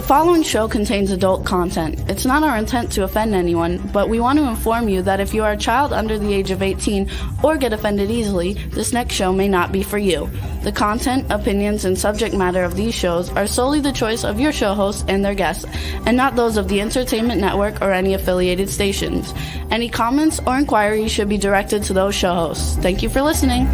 following show contains adult content. It's not our intent to offend anyone, but we want to inform you that if you are a child under the age of 18 or get offended easily, this next show may not be for you. The content, opinions, and subject matter of these shows are solely the choice of your show hosts and their guests, and not those of the Entertainment Network or any affiliated stations. Any comments or inquiries should be directed to those show hosts. Thank you for listening.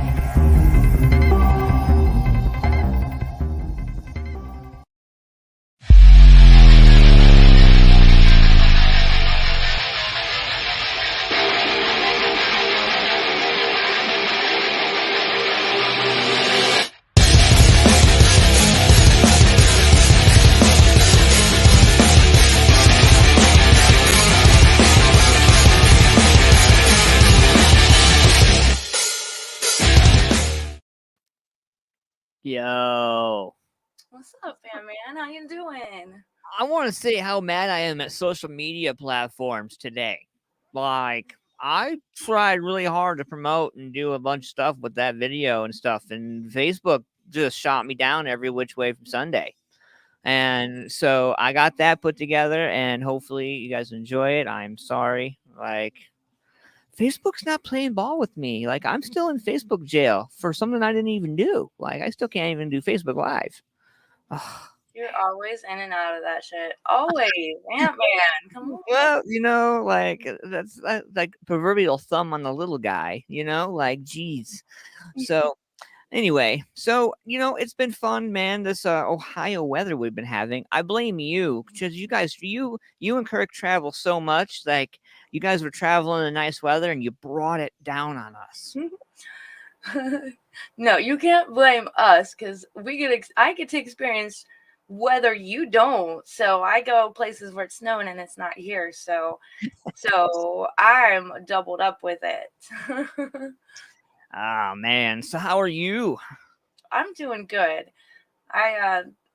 Yo. What's up, fam, man? How you doing? I want to say how mad I am at social media platforms today. Like, I tried really hard to promote and do a bunch of stuff with that video and stuff, and Facebook just shot me down every which way from Sunday. And so I got that put together, and hopefully you guys enjoy it. I'm sorry. Like, Facebook's not playing ball with me. Like, I'm still in Facebook jail for something I didn't even do. Like, I still can't even do Facebook Live. Ugh. You're always in and out of that shit. Always. Ant-Man. Come on. Well, you know, like, that's like proverbial thumb on the little guy, you know, like, geez. So anyway, it's been fun, man. This Ohio weather we've been having. I blame you, because you and Kirk travel so much. Like, you guys were traveling in nice weather and you brought it down on us. No, you can't blame us, because I get to experience weather you don't. So I go places where it's snowing and it's not here. So I'm doubled up with it. Oh man. So how are you? I'm doing good.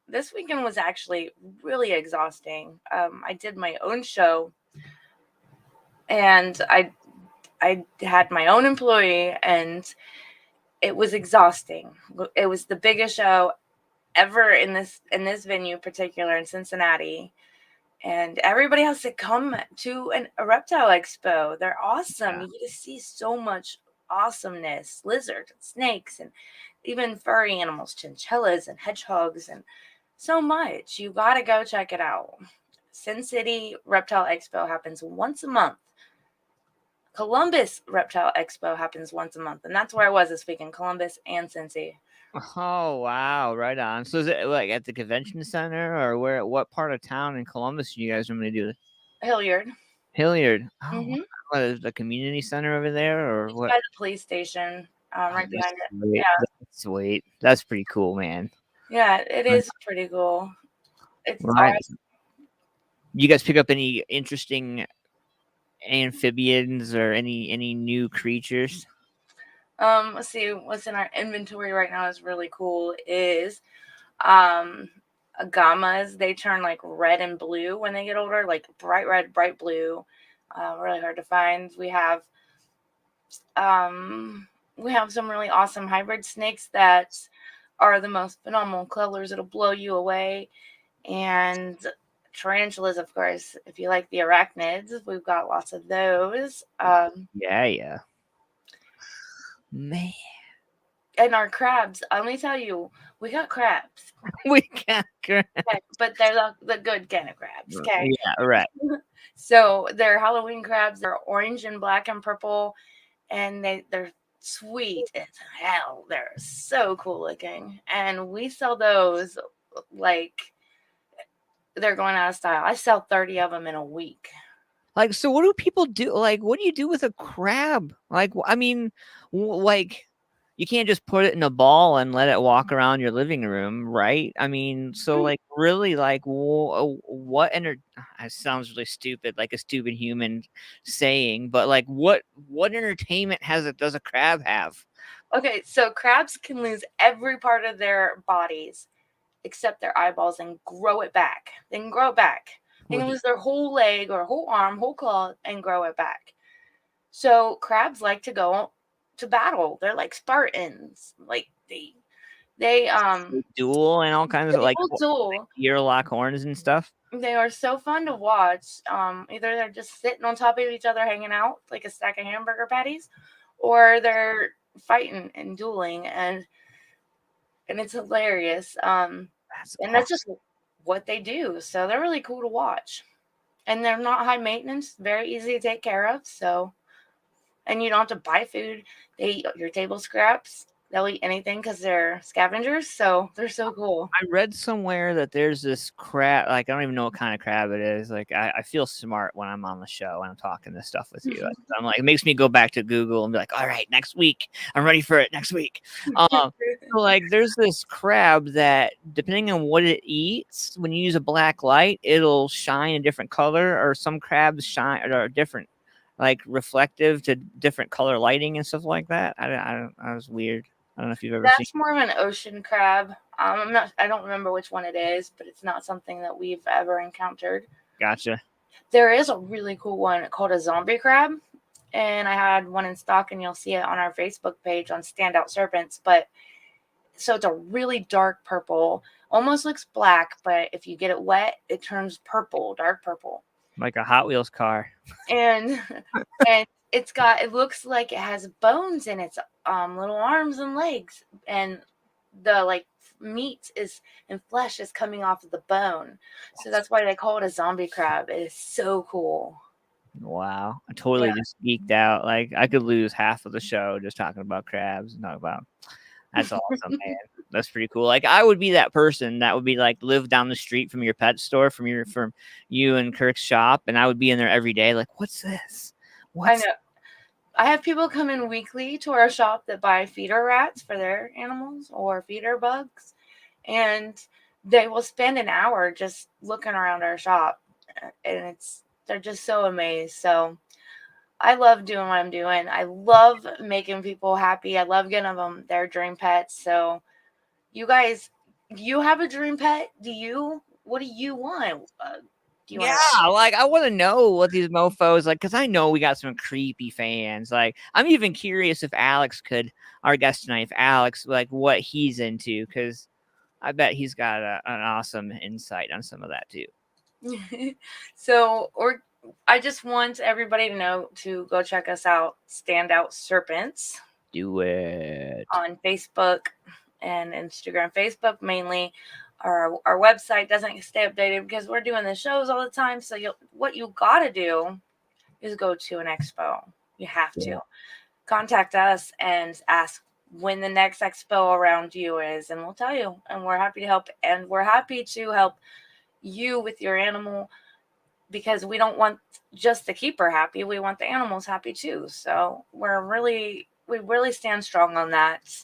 This weekend was actually really exhausting. I did my own show, and I had my own employee, and it was exhausting. It was the biggest show ever in this venue, particular in Cincinnati, and everybody has to come to a reptile expo. They're awesome. Yeah. You get to see so much awesomeness, lizards and snakes, and even furry animals, chinchillas and hedgehogs, and so much. You gotta go check it out. Sin City Reptile Expo happens once a month. Columbus Reptile Expo happens once a month, and that's where I was this weekend, Columbus and Cincy. Oh wow, right on. So is it like at the convention center, or what part of town in Columbus do you guys normally do this? Hilliard. Hilliard. Oh, Mm-hmm. what is the community center over there, or It's what? by the police station, right behind it. Sweet. Yeah. That's sweet. That's pretty cool, man. Yeah, it is pretty cool. It's Right. awesome. You guys pick up any interesting amphibians or any new creatures? Let's see what's in our inventory right now is really cool is agamas. They turn like red and blue when they get older, like bright red, bright blue. Really hard to find. We have some really awesome hybrid snakes that are the most phenomenal colors. It'll blow you away. And tarantulas, of course. If you like the arachnids, we've got lots of those. Yeah. Man. And our crabs, let me tell you, we got crabs. We got crabs. Okay, but they're the good kind of crabs, okay? Yeah, right. So they're Halloween crabs. They're orange and black and purple, and they're sweet as hell. They're so cool looking. And we sell those like they're going out of style. I sell 30 of them in a week. Like, so what do people do? Like, what do you do with a crab? Like, I mean, like, you can't just put it in a ball and let it walk around your living room, right? I mean, so like, really, like, what? It sounds really stupid, like a stupid human saying, but like, what entertainment does a crab have? Okay, so crabs can lose every part of their bodies except their eyeballs and grow it back. They can grow it back. They can lose their whole leg or whole arm, whole claw, and grow it back. So crabs like to go to battle. They're like Spartans. Like They duel and all kinds of like duel. ear lock horns and stuff. They are so fun to watch. Either they're just sitting on top of each other hanging out like a stack of hamburger patties, or they're fighting and dueling, and it's hilarious. And that's just what they do. So they're really cool to watch. And they're not high maintenance, very easy to take care of. So, and you don't have to buy food. They eat your table scraps. They'll eat anything because they're scavengers. So they're so cool. I read somewhere that there's this crab, like, I don't even know what kind of crab it is. Like, I feel smart when I'm on the show and I'm talking this stuff with you. I'm like, it makes me go back to Google and be like, all right, next week, I'm ready for it next week. So like, there's this crab that, depending on what it eats, when you use a black light, it'll shine a different color, or some crabs shine or are different, like reflective to different color lighting and stuff like that. I was weird. I don't know if you've ever seen. That's more of an ocean crab. I don't remember which one it is, but it's not something that we've ever encountered. Gotcha. There is a really cool one called a zombie crab, and I had one in stock, and you'll see it on our Facebook page on Standout Serpents. But so it's a really dark purple, almost looks black, but if you get it wet, it turns purple, dark purple, like a Hot Wheels car. And it looks like it has bones in its little arms and legs, and the like meat and flesh is coming off of the bone. So that's why they call it a zombie crab. It is so cool. Wow. I totally just geeked out. Like, I could lose half of the show just talking about crabs and talk about. That's awesome, man. That's pretty cool. Like, I would be that person that would be like, live down the street from your pet store, from you and Kirk's shop, and I would be in there every day. Like, what's this? I know. I have people come in weekly to our shop that buy feeder rats for their animals or feeder bugs, and they will spend an hour just looking around our shop, and they're just so amazed. So I love doing what I'm doing. I love making people happy. I love getting them their dream pets. So you guys, you have a dream pet? What do you want? Like, I want to know what these mofos like, because I know we got some creepy fans. Like, I'm even curious if Alex our guest tonight, if Alex, like, what he's into, because I bet he's got an awesome insight on some of that too. So, I just want everybody to know to go check us out, Standout Serpents. Do it on Facebook and Instagram. Facebook mainly. Our website doesn't stay updated because we're doing the shows all the time. So what you got to do is go to an expo. You have to contact us and ask when the next expo around you is, and we'll tell you. And we're happy to help. And we're happy to help you with your animal, because we don't want just the keeper happy. We want the animals happy too. So we really stand strong on that.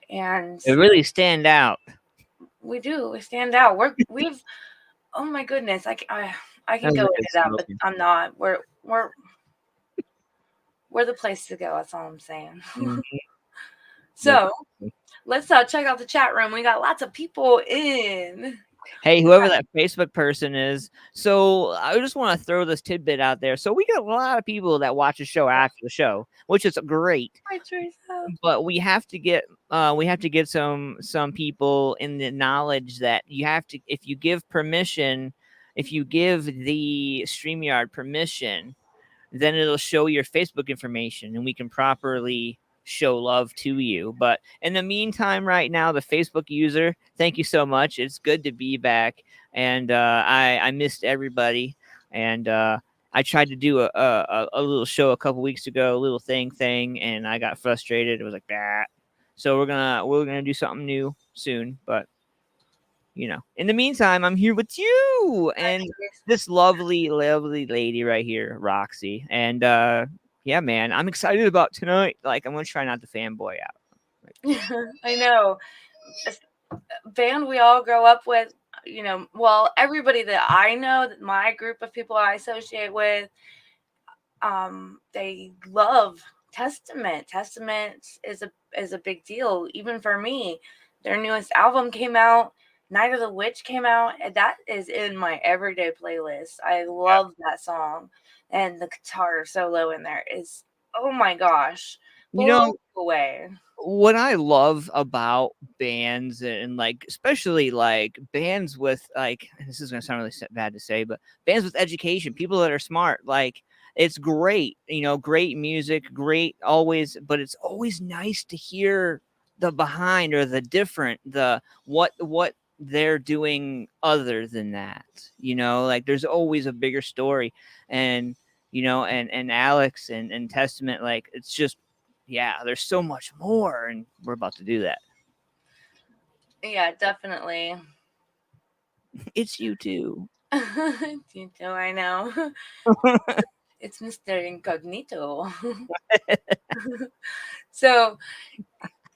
And it really stand out. We do. We stand out. We've. Oh my goodness! I can go into that, but I'm not. We're the place to go. That's all I'm saying. Mm-hmm. So let's check out the chat room. We got lots of people in. Hey, whoever that Facebook person is. So I just want to throw this tidbit out there. So we get a lot of people that watch the show after the show, which is great. But we have to get some people in the knowledge that you have to, if you give the StreamYard permission, then it'll show your Facebook information and we can properly show love to you. But in the meantime, right now, the Facebook user, thank you so much. It's good to be back, and I missed everybody, and I tried to do a little show a couple weeks ago, a little thing, and I got frustrated. It was like that. So we're gonna do something new soon, but in the meantime, I'm here with you and this lovely lady right here, Roxy, and yeah, man, I'm excited about tonight. Like, I'm going to try not to fanboy out. I know. Band we all grow up with, well, everybody that I know, my group of people I associate with, they love Testament. Testament is a big deal, even for me. Their newest album came out. Night of the Witch came out, and that is in my everyday playlist. I love that song. And the guitar solo in there is, oh my gosh. You know, away. what I love about bands and like especially like bands with like this is gonna sound really bad to say, but bands with education, people that are smart, like it's great, you know, great music, great always, but it's always nice to hear the behind or the different, the what they're doing other than that, you know, like there's always a bigger story. And you know, and Alex and Testament, like it's just yeah, there's so much more, and we're about to do that. Yeah, definitely. It's you too. You know, I know. It's Mr. Incognito. So,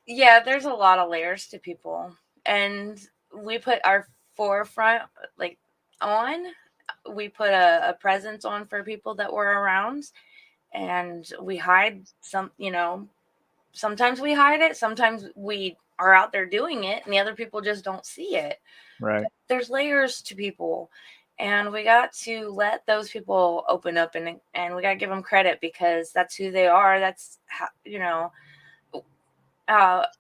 yeah, there's a lot of layers to people. And we put our forefront like on. We put a presence on for people that were around, and we hide some, you know, sometimes we hide it, sometimes we are out there doing it and the other people just don't see it. Right. There's layers to people, and we got to let those people open up, and we got to give them credit because that's who they are. That's how, you know,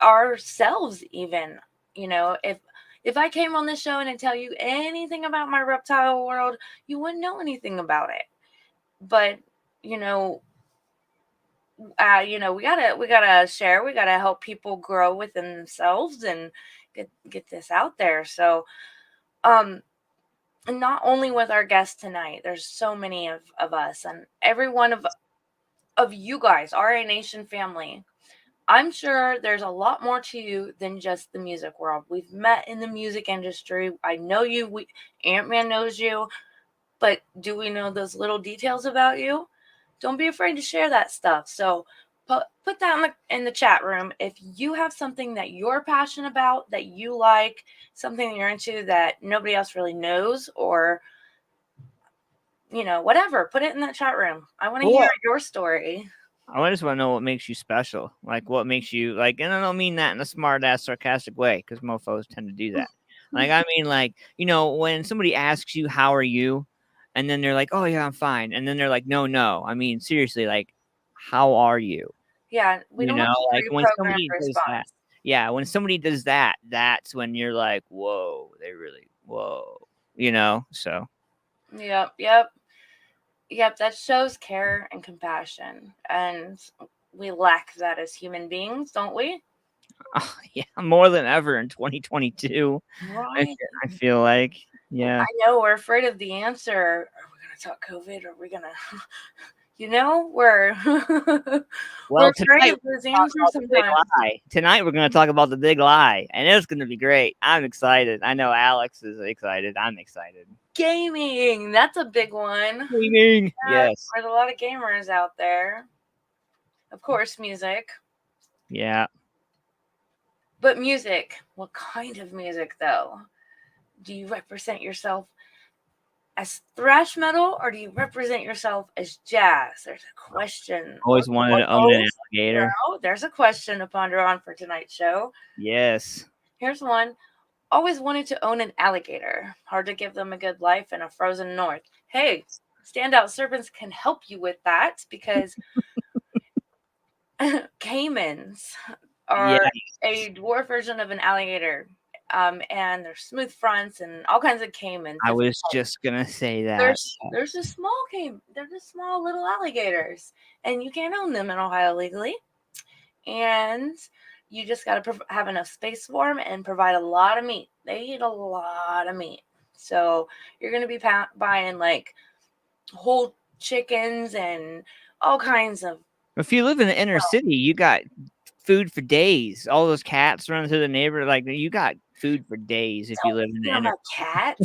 ourselves even, you know, if I came on this show and I tell you anything about my reptile world, you wouldn't know anything about it. But you know, we gotta share. We gotta help people grow within themselves and get this out there. So, and not only with our guests tonight, there's so many of us and every one of you guys, RA Nation family. I'm sure there's a lot more to you than just the music world. We've met in the music industry. I know you. Antman knows you, but do we know those little details about you? Don't be afraid to share that stuff. So put that in the chat room. If you have something that you're passionate about, that you like, something that you're into that nobody else really knows, or you know, whatever, put it in that chat room. I want to hear your story. I just want to know what makes you special. Like what makes you like, and I don't mean that in a smart ass sarcastic way, because mofos tend to do that. Like I mean, like, you know, when somebody asks you how are you, and then they're like, oh yeah, I'm fine, and then they're like, no, I mean seriously, like, how are you? Yeah, we don't You know, want like to when pre-program somebody does that. response. Yeah, when somebody does that, that's when you're like, whoa, they really, whoa, you know. So Yep, that shows care and compassion. And we lack that as human beings, don't we? oh, yeah, more than ever in 2022. Right. I feel like, yeah. I know we're afraid of the answer. Are we going to talk COVID? Are we going to, you know, we're Well, afraid of those answers sometimes. Tonight we're going to talk about the big lie, and it's going to be great. I'm excited. I know Alex is excited. I'm excited. Gaming, that's a big one. Gaming, yes. There's a lot of gamers out there. Of course, music. Yeah. But music, what kind of music though? Do you represent yourself as thrash metal, or do you represent yourself as jazz? There's a question. Always wanted to own an alligator. Oh, there's a question to ponder on for tonight's show. Yes. Here's one. Always wanted to own an alligator. Hard to give them a good life in a frozen north. Hey, Standout Serpents can help you with that because caimans are a dwarf version of an alligator. And there's smooth fronts and all kinds of caimans. I was just gonna say that. There's a small caiman. They're just small little alligators, and you can't own them in Ohio legally. And you just got to have enough space for them and provide a lot of meat. They eat a lot of meat, so you're gonna be buying like whole chickens and all kinds of. If you live in the inner city, you got food for days. All those cats running through the neighborhood, like you got food for days if you live in the inner. Cat.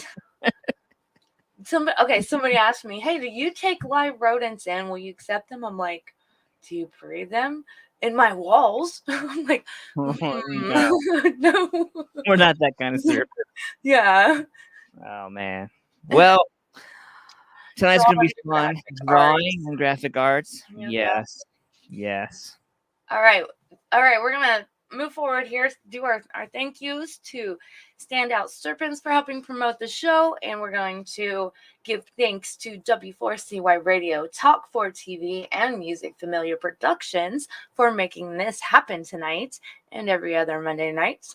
Somebody asked me, "Hey, do you take live rodents in? Will you accept them?" I'm like, "Do you breed them in my walls?" I'm like, no. "No, We're not that kind of serpent." Yeah. Oh man. Well, tonight's gonna be fun. Drawing and graphic arts. Yes. All right. We're gonna move forward here, do our thank yous to Standout Serpents for helping promote the show. And we're going to give thanks to W4CY Radio, Talk 4 TV, and Music Familia Productions for making this happen tonight and every other Monday night.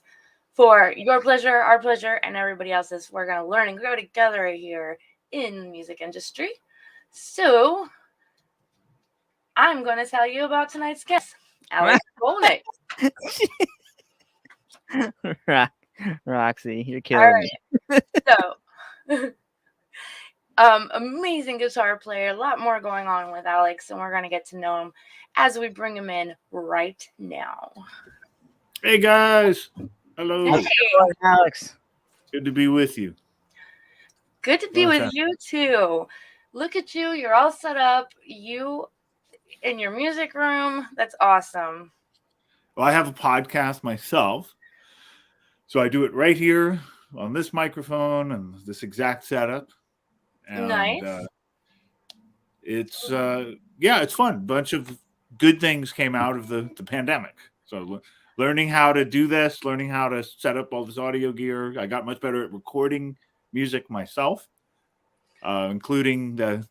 For your pleasure, our pleasure, and everybody else's, we're going to learn and grow together here in the music industry. So I'm going to tell you about tonight's guest, Alex Skolnick. Roxy, you're killing me. So, amazing guitar player. A lot more going on with Alex, and we're going to get to know him as we bring him in right now. Hey, guys. Hello. Hey, Alex. Good to be with you. good to be with you, too. Look at you. You're all set up. You in your music room. That's awesome. Well, I have a podcast myself. So I do it right here on this microphone and this exact setup. And, Nice. It's it's fun. A bunch of good things came out of the pandemic. So learning how to do this, learning how to set up all this audio gear. I got much better at recording music myself, including the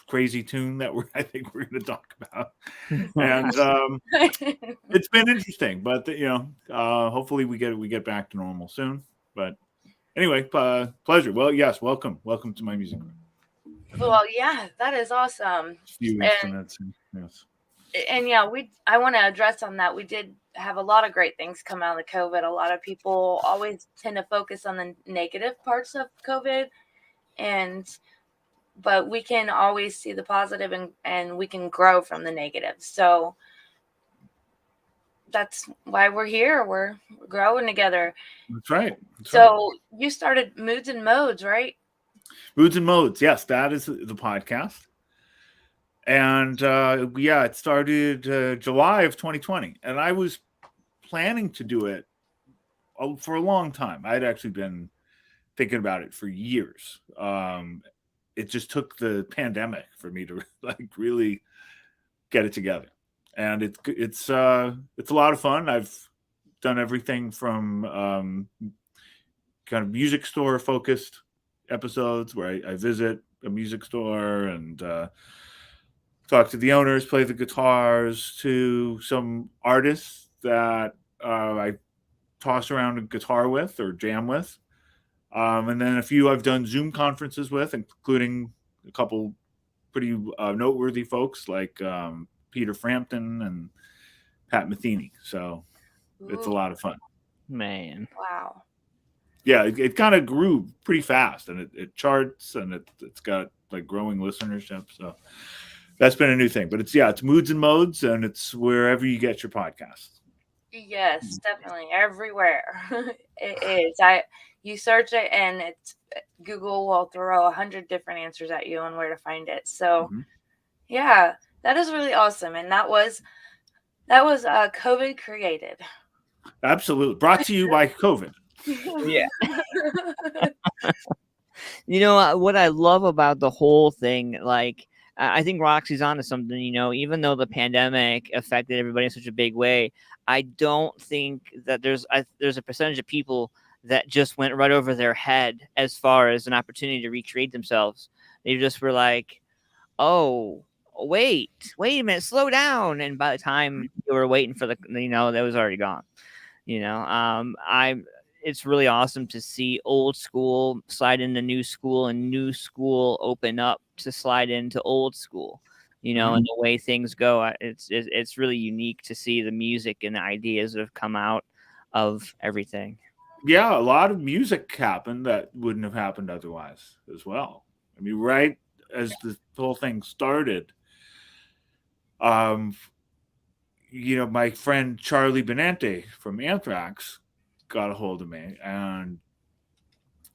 crazy tune that I think we're going to talk about. And it's been interesting, but hopefully we get back to normal soon. But anyway, pleasure. Well, yes, welcome to my music room. Well, yeah, that is awesome. Few instruments, yes. And yeah, I want to address on that. We did have a lot of great things come out of COVID. A lot of people always tend to focus on the negative parts of COVID, but we can always see the positive, and we can grow from the negative. So that's why we're here. We're growing together. That's right. You started Moods and Modes, right? Moods and Modes. Yes, that is the podcast. And it started July of 2020. And I was planning to do it for a long time. I'd actually been thinking about it for years. It just took the pandemic for me to really get it together. And it's a lot of fun. I've done everything from kind of music store focused episodes where I visit a music store and talk to the owners, play the guitars, to some artists that I toss around a guitar with or jam with. And then a few I've done Zoom conferences with, including a couple pretty noteworthy folks like Peter Frampton and Pat Metheny. So it's a lot of fun. Man. Wow. Yeah, it kind of grew pretty fast, and it charts, and it's got growing listenership. So that's been a new thing. But it's Moods and Modes, and it's wherever you get your podcasts. Yes, definitely everywhere. It is. You search it, and Google will throw 100 different answers at you on where to find it. So, yeah, that is really awesome, and that was COVID created. Absolutely, brought to you by COVID. Yeah. What I love about the whole thing, I think Roxy's onto something. Even though the pandemic affected everybody in such a big way, I don't think that there's a percentage of people that just went right over their head as far as an opportunity to recreate themselves. They just were like, oh, wait a minute, slow down. And by the time you were waiting for that was already gone. It's really awesome to see old school slide into new school and new school open up to slide into old school, and the way things go. It's really unique to see the music and the ideas that have come out of everything. Yeah, a lot of music happened that wouldn't have happened otherwise as well. I mean, right as the whole thing started, my friend Charlie Benante from Anthrax got a hold of me and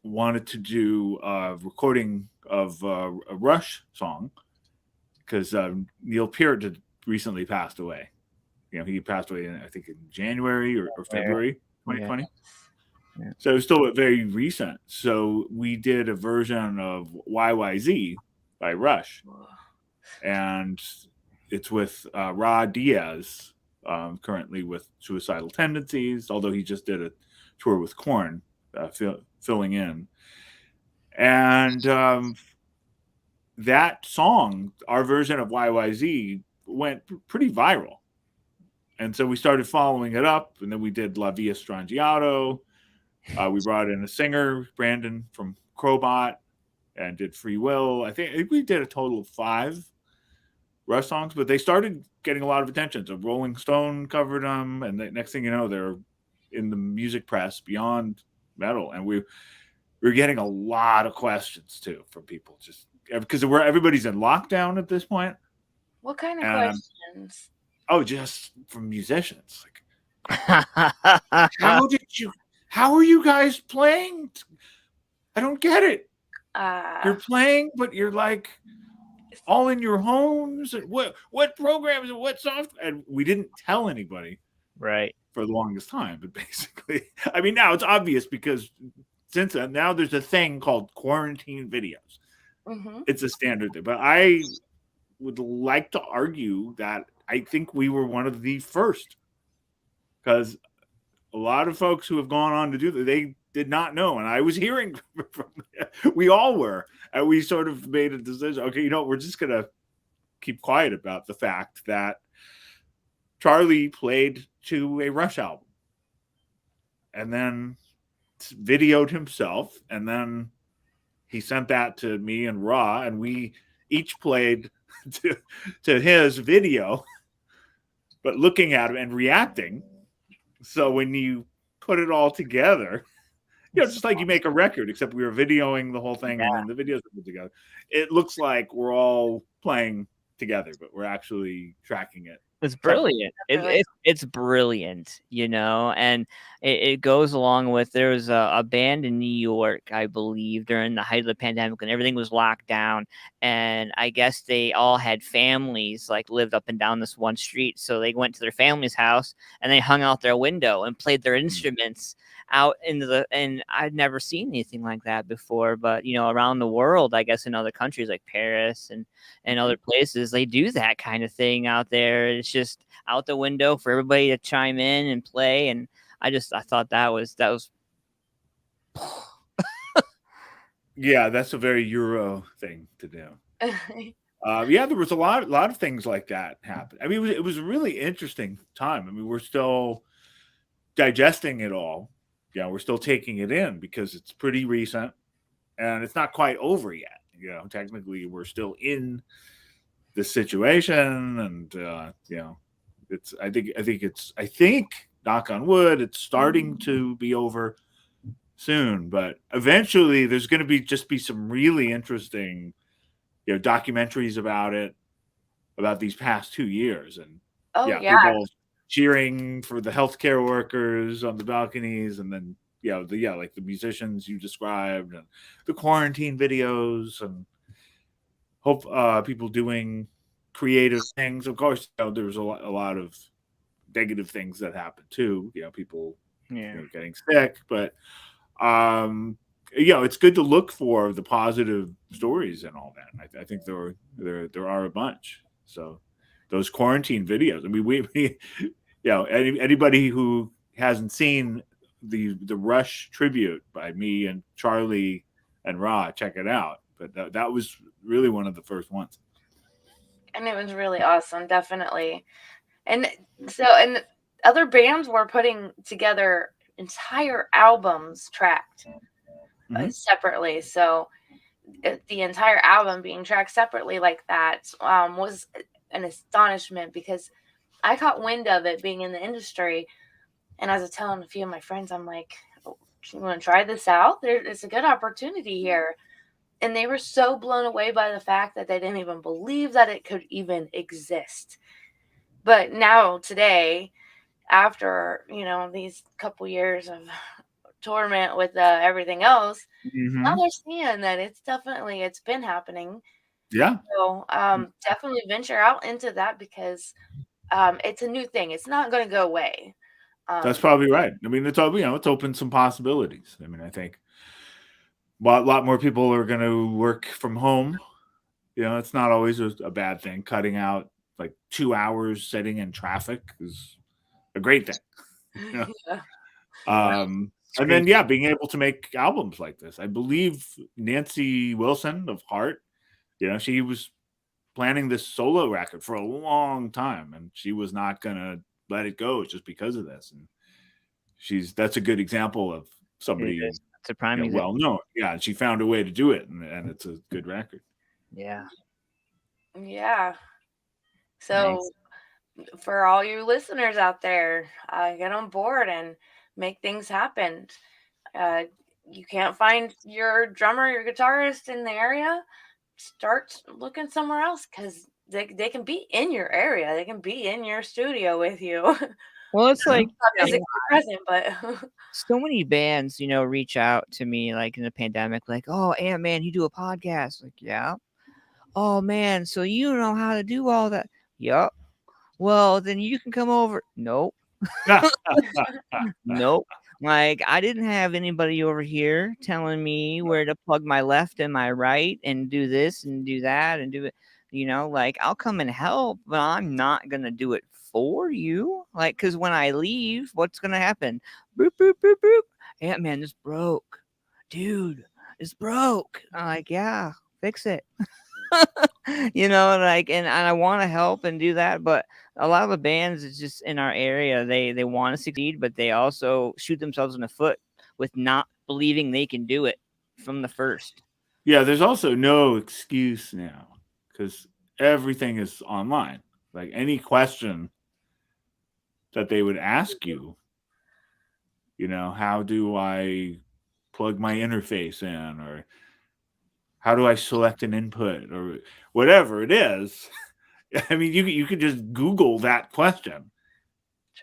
wanted to do a recording of a Rush song because Neil Peart had recently passed away. He passed away I think in January or February 2020. Yeah. So it was still very recent. So we did a version of YYZ by Rush, and it's with Rod Diaz currently with suicidal tendencies, although he just did a tour with Korn, filling in. And that song, our version of YYZ, went pretty viral. And so we started following it up, and then we did La Via Strangiato. We brought in a singer, Brandon from Crowbot, and did Free Will. I think we did a total of 5 Rush songs, but they started getting a lot of attention. So Rolling Stone covered them, and the next thing you know, they're in the music press beyond metal. And we were getting a lot of questions too from people, just because everybody's in lockdown at this point. What kind of questions? Oh, just from musicians. Like, how are you guys playing? I don't get it. You're playing, but you're like all in your homes. What programs and what software? And we didn't tell anybody, right, for the longest time. But basically, I mean, now it's obvious because since then, now there's a thing called quarantine videos. Mm-hmm. It's a standard thing. But I would like to argue that I think we were one of the first, because a lot of folks who have gone on to do that, they did not know. And I was hearing from we all were, and we sort of made a decision. Okay, we're just going to keep quiet about the fact that Charlie played to a Rush album and then videoed himself. And then he sent that to me and Ra, and we each played to his video, but looking at him and reacting. So when you put it all together, just like you make a record, except we were videoing the whole thing, and then the videos are put together. It looks like we're all playing together, but we're actually tracking it. It's brilliant. It's brilliant, and it goes along with, there was a band in New York, I believe, during the height of the pandemic when everything was locked down. And I guess they all had families, like lived up and down this one street. So they went to their family's house and they hung out their window and played their instruments out and I'd never seen anything like that before. But, around the world, I guess in other countries like Paris and other places, they do that kind of thing out there. It's just out the window for everybody to chime in and play. And I thought that was yeah, that's a very Euro thing to do. There was a lot of things like that happen. I mean, it was a really interesting time. I mean, we're still digesting it all. Yeah, we're still taking it in because it's pretty recent and it's not quite over yet. Technically we're still in the situation, and it's I think knock on wood, it's starting to be over soon, but eventually there's going to be some really interesting documentaries about these past 2 years. And people cheering for the healthcare workers on the balconies, and then like the musicians you described, and the quarantine videos, and hope people doing creative things. Of course, there's a lot of negative things that happen too. People getting sick, but it's good to look for the positive stories and all that. And I think there are a bunch. So those quarantine videos. I mean, we anybody who hasn't seen the Rush tribute by me and Charlie and Ra, check it out. But that was really one of the first ones. And it was really awesome, definitely. And other bands were putting together entire albums tracked separately. So the entire album being tracked separately like that was an astonishment, because I caught wind of it being in the industry. And as I was telling a few of my friends, I'm like, you want to try this out? It's a good opportunity here. And they were so blown away by the fact that they didn't even believe that it could even exist. But now today, after, these couple years of torment with everything else, now they're seeing that it's been happening. Yeah. So definitely venture out into that, because it's a new thing. It's not going to go away. That's probably right. I mean, it's opened some possibilities. I mean, I think a lot more people are going to work from home. It's not always a bad thing, cutting out like 2 hours sitting in traffic is a great thing. You know? Yeah. And then, yeah, being able to make albums like this. I believe Nancy Wilson of Heart, you know, she was planning this solo record for a long time, and she was not going to let it go just because of this. And that's a good example of somebody It's a prime example. well known. Yeah, and she found a way to do it, and it's a good record. Yeah. Yeah. So for all you listeners out there, get on board and make things happen. You can't find your drummer, your guitarist in the area, start looking somewhere else, because they can be in your area. They can be in your studio with you. Well, it's like Not physically present, but so many bands, you know, reach out to me like in the pandemic, like, "Oh, Antman, you do a podcast?" Like, yeah. "Oh man, so you know how to do all that?" Yup. "Well, then you can come over." Nope. Nope. Like, I didn't have anybody over here telling me where to plug my left and my right and do this and do that and do it. You know, like, I'll come and help, but I'm not going to do it for you. Like, because when I leave, what's going to happen? Boop, boop, boop, boop. Antman, this broke. Dude, it's broke. I'm like, yeah, fix it. You know, like, and I want to help and do that, but a lot of the bands is just in our area, they want to succeed, but they also shoot themselves in the foot with not believing they can do it from the first. Yeah, there's also no excuse now because everything is online. Like any question that they would ask you, you know, how do I plug my interface in, or how do I select an input, or whatever it is. I mean, you could just Google that question.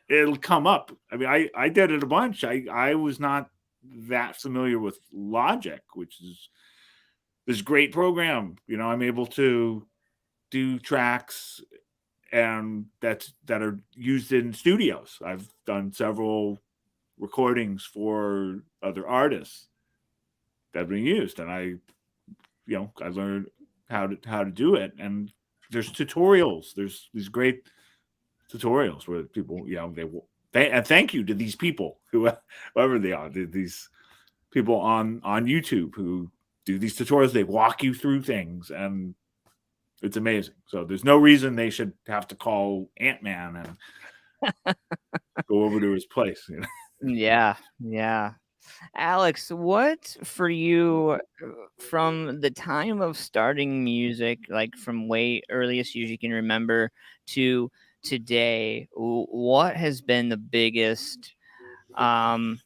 It'll come up. I mean, I did it a bunch. I was not that familiar with Logic, which is this great program. You know, I'm able to do tracks and that are used in studios. I've done several recordings for other artists that have been used, and I learned how to do it. And there's tutorials. There's these great tutorials where people, you know, and thank you to these people, whoever they are, these people on YouTube who do these tutorials. They walk you through things, and it's amazing. So there's no reason they should have to call Antman and go over to his place. You know? Yeah. Alex, what for you from the time of starting music, like from way earliest years you can remember to today, what has been the biggest, I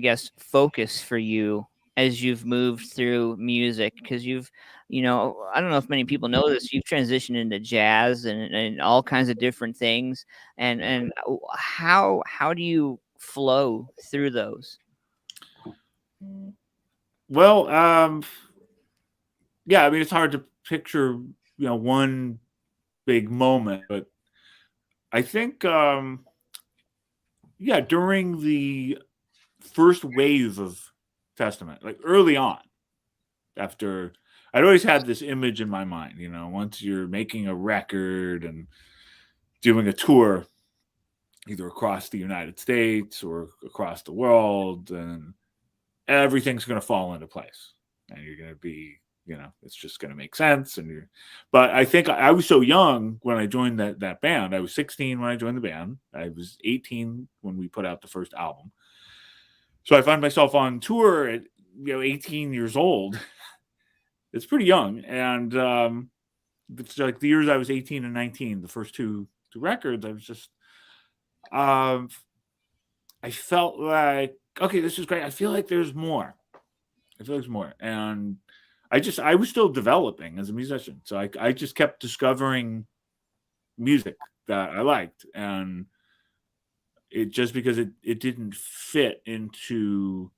guess, focus for you as you've moved through music? Because you've, you know, I don't know if many people know this, you've transitioned into jazz and all kinds of different things. And how do you flow through those? Well, yeah, I mean, it's hard to picture, you know, one big moment, but I think, yeah, during the first wave of Testament, like early on, after I'd always had this image in my mind, you know, once you're making a record and doing a tour, either across the United States or across the world, and everything's going to fall into place, and you're going to be, you know, it's just going to make sense. But I think I was so young when I joined that band. I was 16 when I joined the band. I was 18 when we put out the first album. So I found myself on tour at, you know, 18 years old. It's pretty young. And it's like the years I was 18 and 19, the first two records, I was just, I felt like, okay, this is great. I feel like there's more. And I was still developing as a musician. So I just kept discovering music that I liked. And it just because it didn't fit into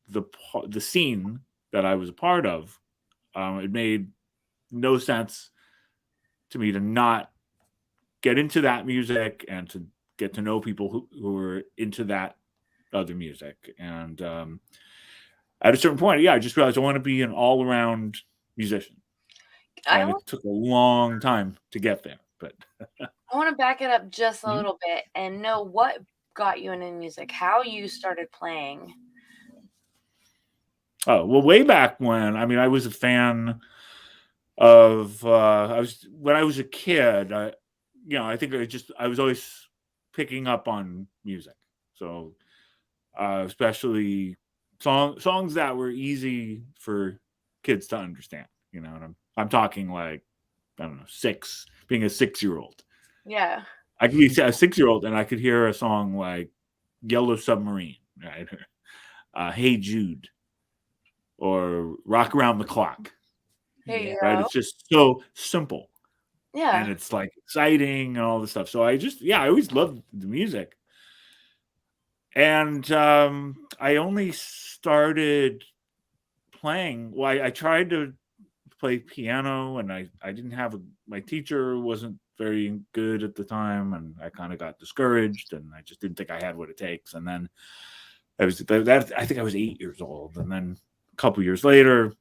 the scene that I was a part of, it made no sense to me to not get into that music and to get to know people who were into that other music. And at a certain point, yeah, I just realized I want to be an all-around musician. And it took a long time to get there. But I want to back it up just a little bit and know what got you into music, how you started playing. Oh, well, way back when, I mean, I was a fan of, when I was a kid, I think I was always picking up on music. So, especially songs that were easy for kids to understand, and I'm talking like, I don't know, being a 6-year-old. Yeah. I could be a 6-year-old and I could hear a song like Yellow Submarine, right? Hey Jude, or Rock Around the Clock. There you Right? go. It's just so simple. Yeah. And it's like exciting and all this stuff. So I always loved the music. And I only started playing. Well, I tried to play piano, and I didn't have my teacher wasn't very good at the time, and I kind of got discouraged, and I just didn't think I had what it takes. And then I think I was 8 years old, and then a couple years later,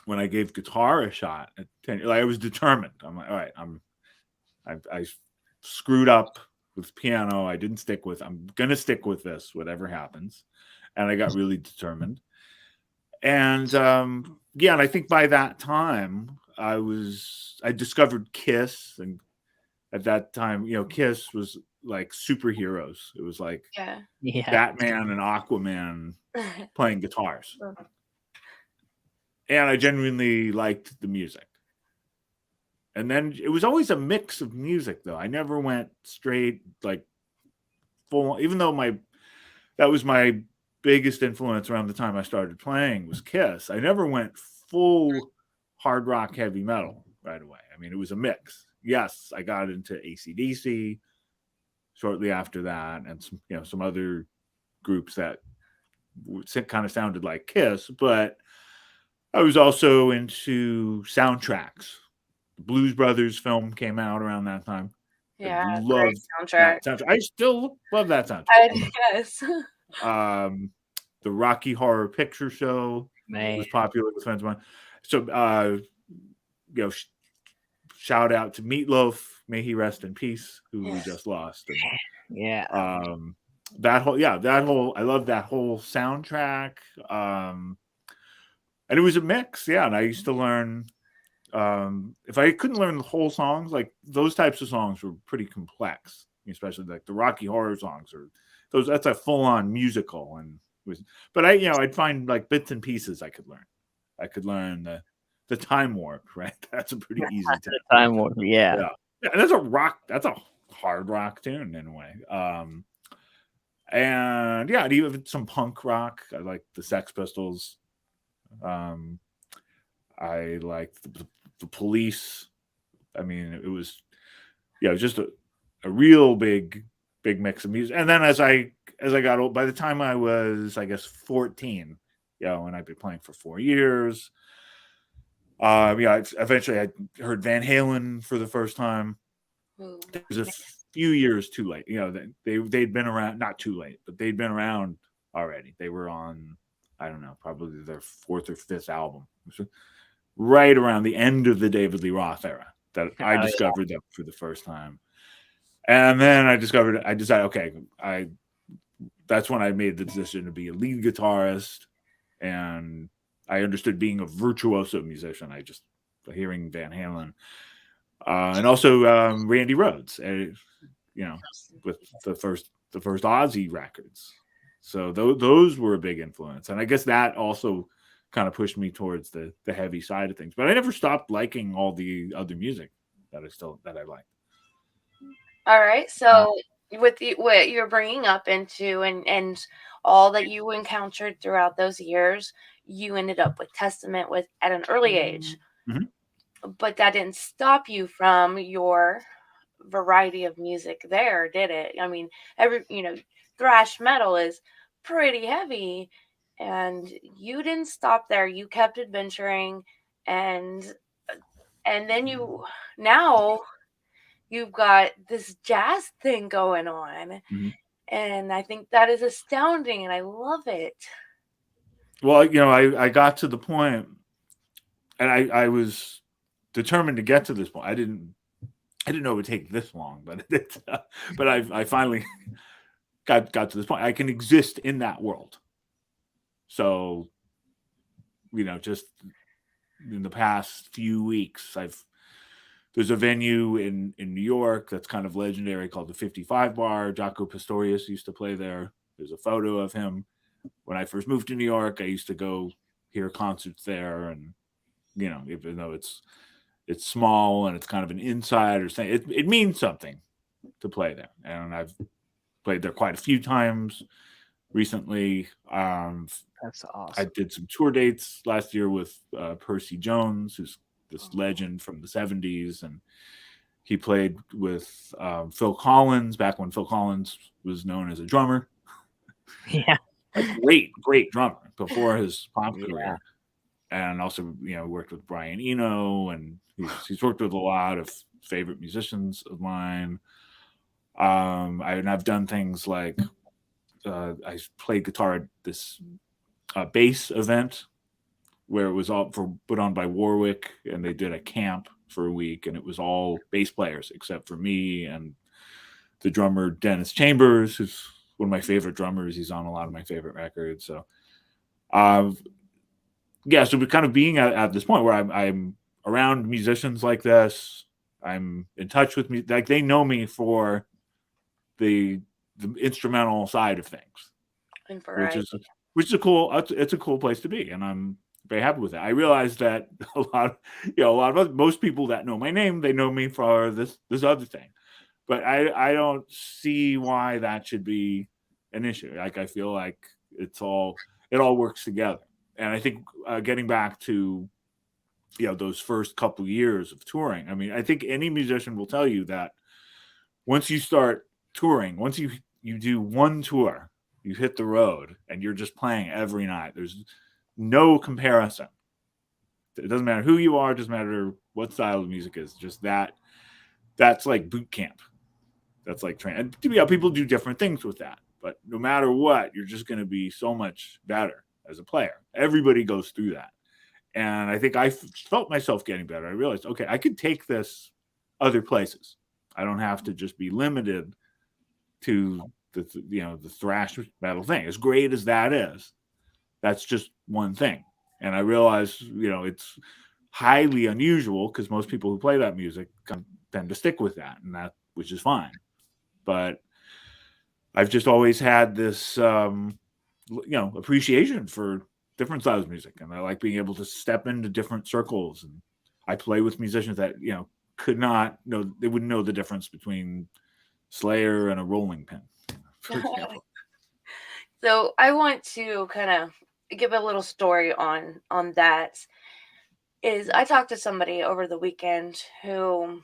when I gave guitar a shot at 10, I was determined. I'm like, all right, I screwed up with piano. I'm gonna stick with this, whatever happens. And I got really determined. And and I think by that time I discovered Kiss, and at that time, Kiss was like superheroes. It was like Batman and Aquaman playing guitars. And I genuinely liked the music. And then it was always a mix of music, though. I never went straight, like, full, even though that was my biggest influence around the time I started playing was Kiss. I never went full hard rock, heavy metal right away. I mean, it was a mix. Yes, I got into AC/DC shortly after that, and some other groups that kind of sounded like Kiss, but I was also into soundtracks. The Blues Brothers film came out around that time. Yeah, I great loved soundtrack. that soundtrack. I still love that soundtrack. Yes. The Rocky Horror Picture Show was popular with friends of mine. So, shout out to Meatloaf, may he rest in peace, who we just lost. And, I love that whole soundtrack. And it was a mix, and I used to learn. If I couldn't learn the whole songs, like those types of songs were pretty complex, especially like the Rocky Horror songs, or those. That's a full-on musical, but I'd find like bits and pieces I could learn. I could learn the Time Warp, right? That's a pretty easy Time Warp, yeah. And that's a hard rock tune in a way. And even some punk rock. I like the Sex Pistols. I liked the Police. I mean, it was just a real big mix of music. And then as I got old, by the time I was, I guess, 14, and I'd been playing for 4 years. Eventually I heard Van Halen for the first time. It was a few years too late. They'd been around, not too late, but they'd been around already. They were on, I don't know, probably their 4th or 5th album. Right around the end of the David Lee Roth era that I discovered them for the first time. And then I decided, okay, that's when I made the decision to be a lead guitarist. And I understood being a virtuoso musician. Hearing Van Halen, and also Randy Rhoads, with the first Ozzy records. So those were a big influence. And I guess that also kind of pushed me towards the heavy side of things. But I never stopped liking all the other music that I liked. All right. So with what you're bringing up into and all that you encountered throughout those years, you ended up with Testament at an early age. Mm-hmm. But that didn't stop you from your variety of music there, did it? I mean, thrash metal is pretty heavy, and you didn't stop there. You kept adventuring, and then now you've got this jazz thing going on. Mm-hmm. And I think that is astounding, and I love it. Well, I got to the point, and I was determined to get to this point. I I didn't know it would take this long, but but I finally got to this point. I can exist in that world. So, just in the past few weeks, there's a venue in New York that's kind of legendary called the 55 Bar. Jaco Pastorius used to play there. There's a photo of him. When I first moved to New York, I used to go hear concerts there, and even though it's small and it's kind of an insider thing, it means something to play there. And I've played there quite a few times recently. That's awesome. I did some tour dates last year with Percy Jones, who's this legend from the 70s, and he played with Phil Collins back when Phil Collins was known as a drummer. Yeah. A great drummer before his pop career. And also, worked with Brian Eno, and he's worked with a lot of favorite musicians of mine. I've done things like I played guitar at this bass event where it was all put on by Warwick, and they did a camp for a week, and it was all bass players except for me and the drummer Dennis Chambers, who's one of my favorite drummers. He's on a lot of my favorite records. So, so we're kind of being at this point where I'm around musicians like this. I'm in touch with me, like they know me for the instrumental side of things, which is a cool. It's a cool place to be, and I'm very happy with it. I realize that a lot of most people that know my name, they know me for this other thing, but I don't see why that should be an issue. Like I feel like it all works together, and I think getting back to those first couple years of touring. I mean, I think any musician will tell you that once you start touring, once you do one tour, you hit the road and you're just playing every night. There's no comparison. It doesn't matter who you are. It doesn't matter what style of music is. Just that's like boot camp. That's like training. And people do different things with that. But no matter what, you're just going to be so much better as a player. Everybody goes through that. And I think I felt myself getting better. I realized, okay, I could take this other places. I don't have to just be limited to the thrash metal thing. As great as that is, that's just one thing. And I realize, it's highly unusual because most people who play that music tend to stick with that, which is fine. But I've just always had this, appreciation for different styles of music, and I like being able to step into different circles. And I play with musicians that could not know, they wouldn't know the difference between Slayer and a rolling pin. So I want to kind of give a little story on that. Is I talked to somebody over the weekend who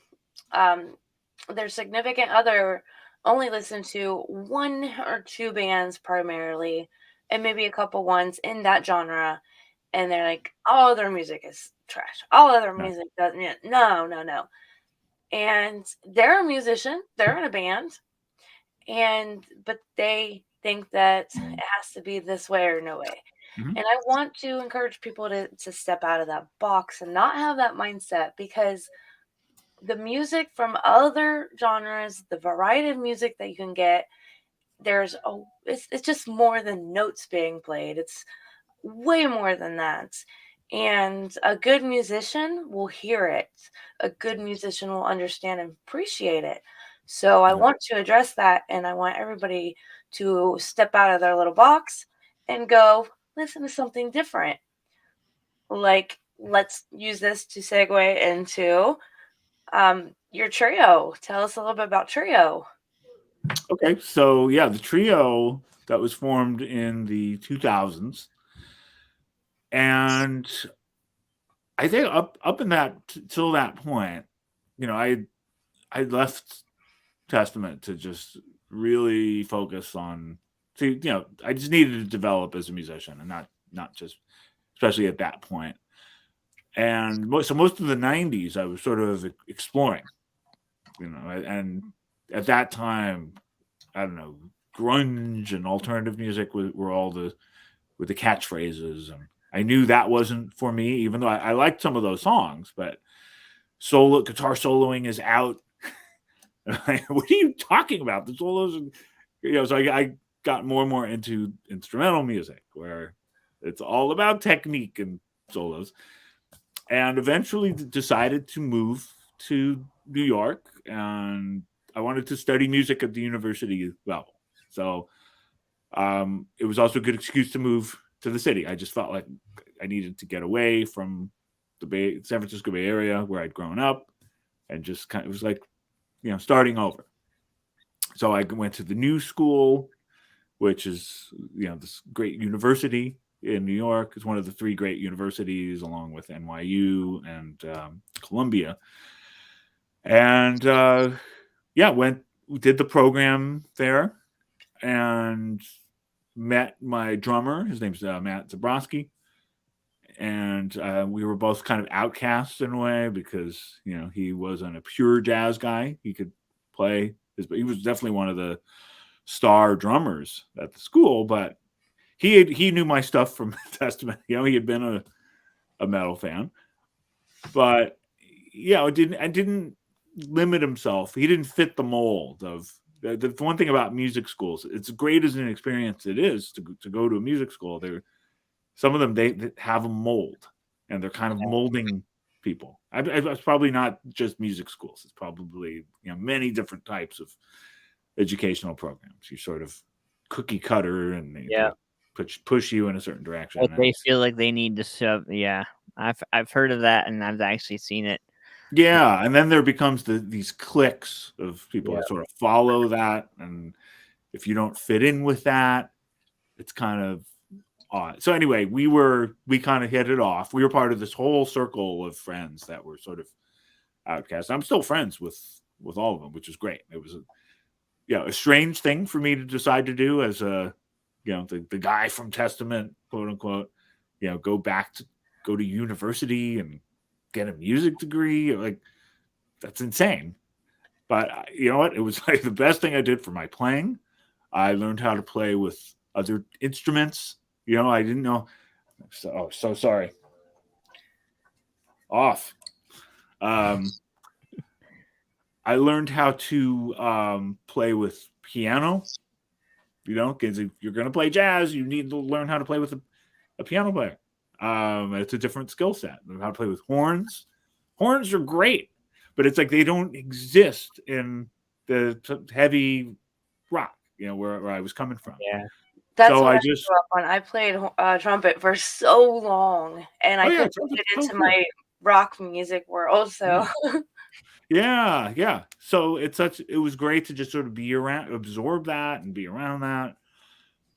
their significant other only listened to one or two bands primarily, and maybe a couple ones in that genre, and they're like, all other music is trash. All other music doesn't. No. And they're a musician. They're in a band, but they think that it has to be this way or no way. Mm-hmm. And I want to encourage people to step out of that box and not have that mindset, because the music from other genres, the variety of music that you can get, it's just more than notes being played. It's way more than that. And a good musician will hear it. A good musician will understand and appreciate it. So I want to address that, and I want everybody to step out of their little box and go listen to something different. Like, let's use this to segue into your trio. Tell us a little bit about Trio. Okay, so the Trio that was formed in the 2000s, and I think up in that till that point, I left Testament to just really focus on. I just needed to develop as a musician, and not just, especially at that point. And most of the 90s, I was sort of exploring, and at that time, I don't know, grunge and alternative music were all with the catchphrases, and I knew that wasn't for me, even though I liked some of those songs. But guitar soloing is out. What are you talking about? The solos, so I got more and more into instrumental music, where it's all about technique and solos, and eventually decided to move to New York, and I wanted to study music at the university level. So it was also a good excuse to move to the city. I just felt like I needed to get away from the San Francisco Bay Area where I'd grown up, and just kind of, it was like, starting over. So I went to the New School, which is, this great university in New York. It's one of the three great universities, along with NYU and Columbia. And did the program there, and met my drummer. His name's Matt Zabrowski. And we were both kind of outcasts in a way, because he wasn't a pure jazz guy. He could play he was definitely one of the star drummers at the school, but he knew my stuff from Testament. He had been a metal fan, but it didn't limit himself. He didn't fit the mold of the one thing about music schools. It's great as an experience. It is to go to a music school. Some of them, they have a mold, and they're kind of molding people. It's probably not just music schools. It's probably many different types of educational programs. You sort of cookie cutter, and they push you in a certain direction. Like they feel like they need to shove. Yeah, I've heard of that, and I've actually seen it. Yeah, and then there becomes these cliques of people that sort of follow that, and if you don't fit in with that, it's kind of odd. So anyway, we kind of hit it off. We were part of this whole circle of friends that were sort of outcasts. I'm still friends with all of them, which is great. It was a strange thing for me to decide to do as the guy from Testament, quote unquote, go to university and get a music degree. Like, that's insane. But you know what? It was like the best thing I did for my playing. I learned how to play with other instruments. I didn't know. So sorry. Off. I learned how to play with piano. Because if you're going to play jazz, you need to learn how to play with a piano player. It's a different skill set. Learn how to play with horns. Horns are great, but it's like they don't exist in the heavy rock, where I was coming from. Yeah. That's what I grew up on. I played trumpet for so long, and I could put it into my rock music world. So yeah. So it was great to just sort of absorb that and be around that.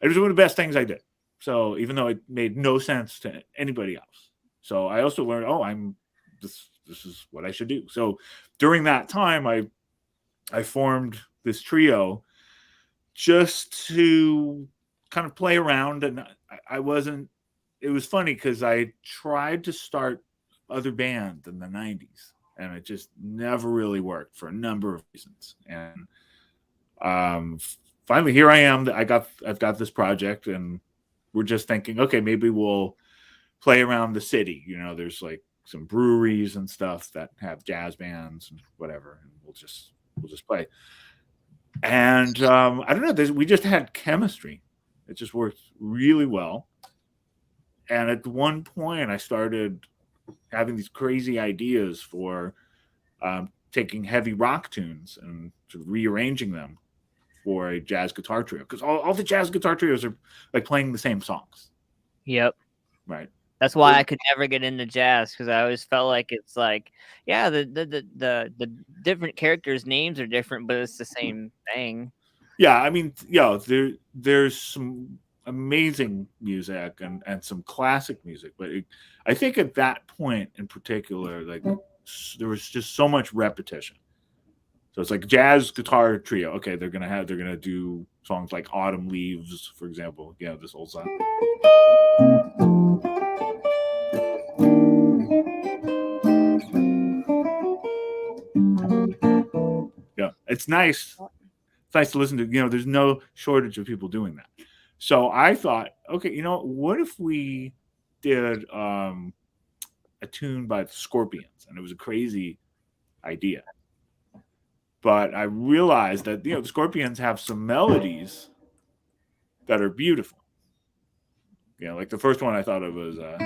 It was one of the best things I did. So even though it made no sense to anybody else, so I also learned, this is what I should do. So during that time, I formed this trio just to kind of play around, and it was funny because I tried to start other bands in the 90s, and it just never really worked for a number of reasons. And finally here I am. I've got this project, and we're just thinking, okay, maybe we'll play around the city. There's like some breweries and stuff that have jazz bands and whatever, and we'll just play. And I don't know, we just had chemistry. It just worked really well. And at one point, I started having these crazy ideas for taking heavy rock tunes and sort of rearranging them for a jazz guitar trio. Because all the jazz guitar trios are like playing the same songs. Yep. Right. That's why I could never get into jazz, because I always felt like it's like, the different characters' names are different, but it's the same thing. Yeah, I mean, there's some amazing music and some classic music, but I think at that point in particular, like there was just so much repetition. So it's like jazz guitar trio. Okay, they're gonna do songs like "Autumn Leaves," for example. This old song. Yeah, it's nice. It's nice to listen to. There's no shortage of people doing that. So I thought, okay, what if we did a tune by the Scorpions? And it was a crazy idea. But I realized that, the Scorpions have some melodies that are beautiful. Like the first one I thought of was right,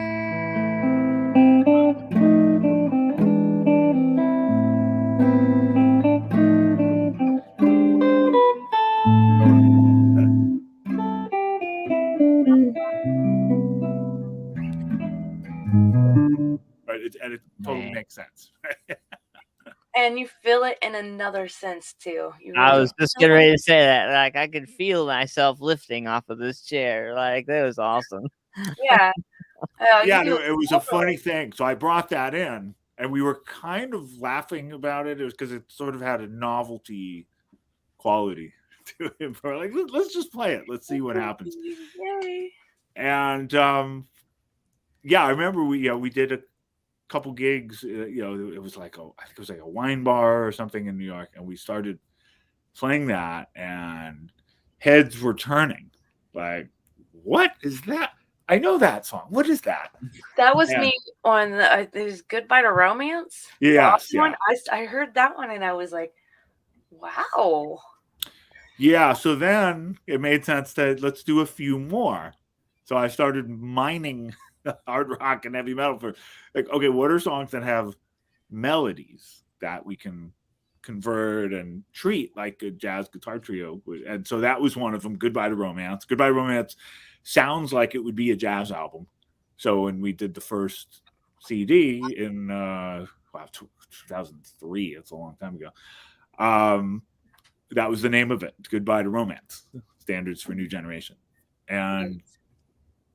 and it totally makes sense. And you feel it in another sense too. You I really was just getting ready to say that. Like, I could feel myself lifting off of this chair. Like, that was awesome. yeah. Yeah, You it was a funny thing. So I brought that in, and we were kind of laughing about it. It was because it sort of had a novelty quality to it. We're like, let's just play it. Let's see what happens. Yay. And yeah, I remember we did a couple gigs. It was like I think it was like a wine bar or something in New York, and we started playing that, and heads were turning. Like, what is that? I know that song. What is that? That was me on the there's Goodbye to Romance. Yes, one. I heard that one and I was like, wow. Yeah, so then it made sense to let's do a few more. So I started mining hard rock and heavy metal for like, okay, what are songs that have melodies that we can convert and treat like a jazz guitar trio? And so that was one of them, Goodbye to Romance. Goodbye to Romance sounds like it would be a jazz album. So when we did the first CD in 2003, it's a long time ago. That was the name of it, Goodbye to Romance, Standards for New Generation. And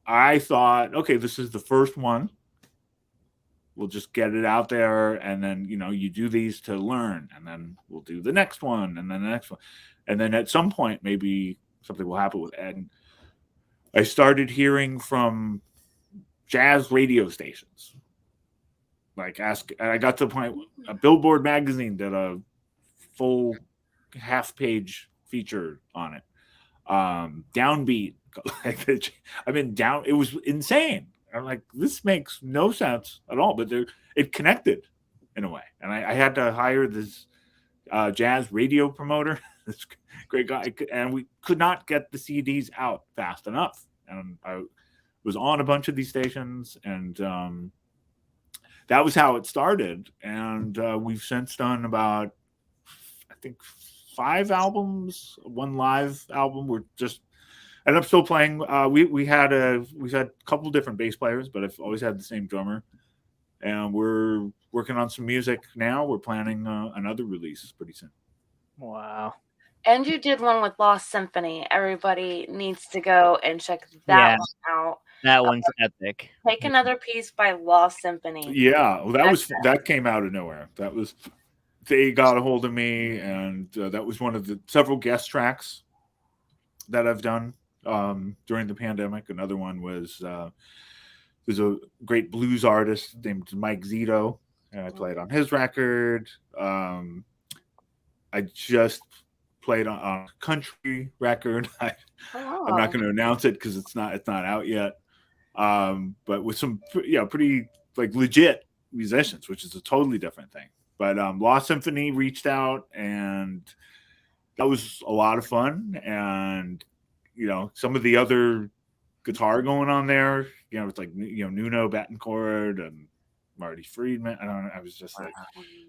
I thought, okay, this is the first one. We'll just get it out there, and then, you do these to learn, and then we'll do the next one, and then the next one. And then at some point, maybe something will happen with it. And I started hearing from jazz radio stations. Like, I got to the point, a Billboard magazine did a full half-page feature on it. Downbeat, it was insane. I'm like, this makes no sense at all, but it connected in a way. And I had to hire this jazz radio promoter, this great guy, and we could not get the CDs out fast enough. And I was on a bunch of these stations, and that was how it started. And we've since done about, I think, 5 albums, 1 live album. And I'm still playing. We've had a couple different bass players, but I've always had the same drummer. And we're working on some music now. We're planning another release pretty soon. Wow. And you did one with Lost Symphony. Everybody needs to go and check that one out. That one's epic. Take Another Piece by Lost Symphony. Yeah, well, that came out of nowhere. They got a hold of me, and that was one of the several guest tracks that I've done during the pandemic. Another one was there's a great blues artist named Mike Zito, and I played on his record. I just played on a country record. I'm not going to announce it because it's not out yet. But with some pretty like legit musicians, which is a totally different thing. But Lost Symphony reached out, and that was a lot of fun. And some of the other guitar going on there, it's like Nuno Bettencourt and Marty Friedman. I don't know. I was just like,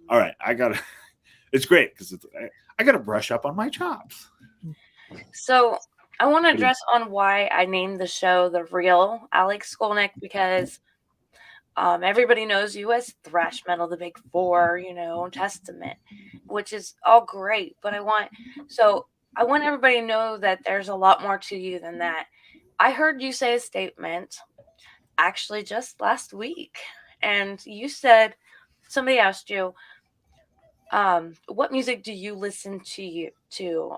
all right, I gotta. It's great because I gotta brush up on my chops. So I want to address on why I named the show The Real Alex Skolnick, because everybody knows you as thrash metal, the big four, Testament, which is all great. But I want everybody to know that there's a lot more to you than that. I heard you say a statement actually just last week, and you said, somebody asked you, what music do you listen to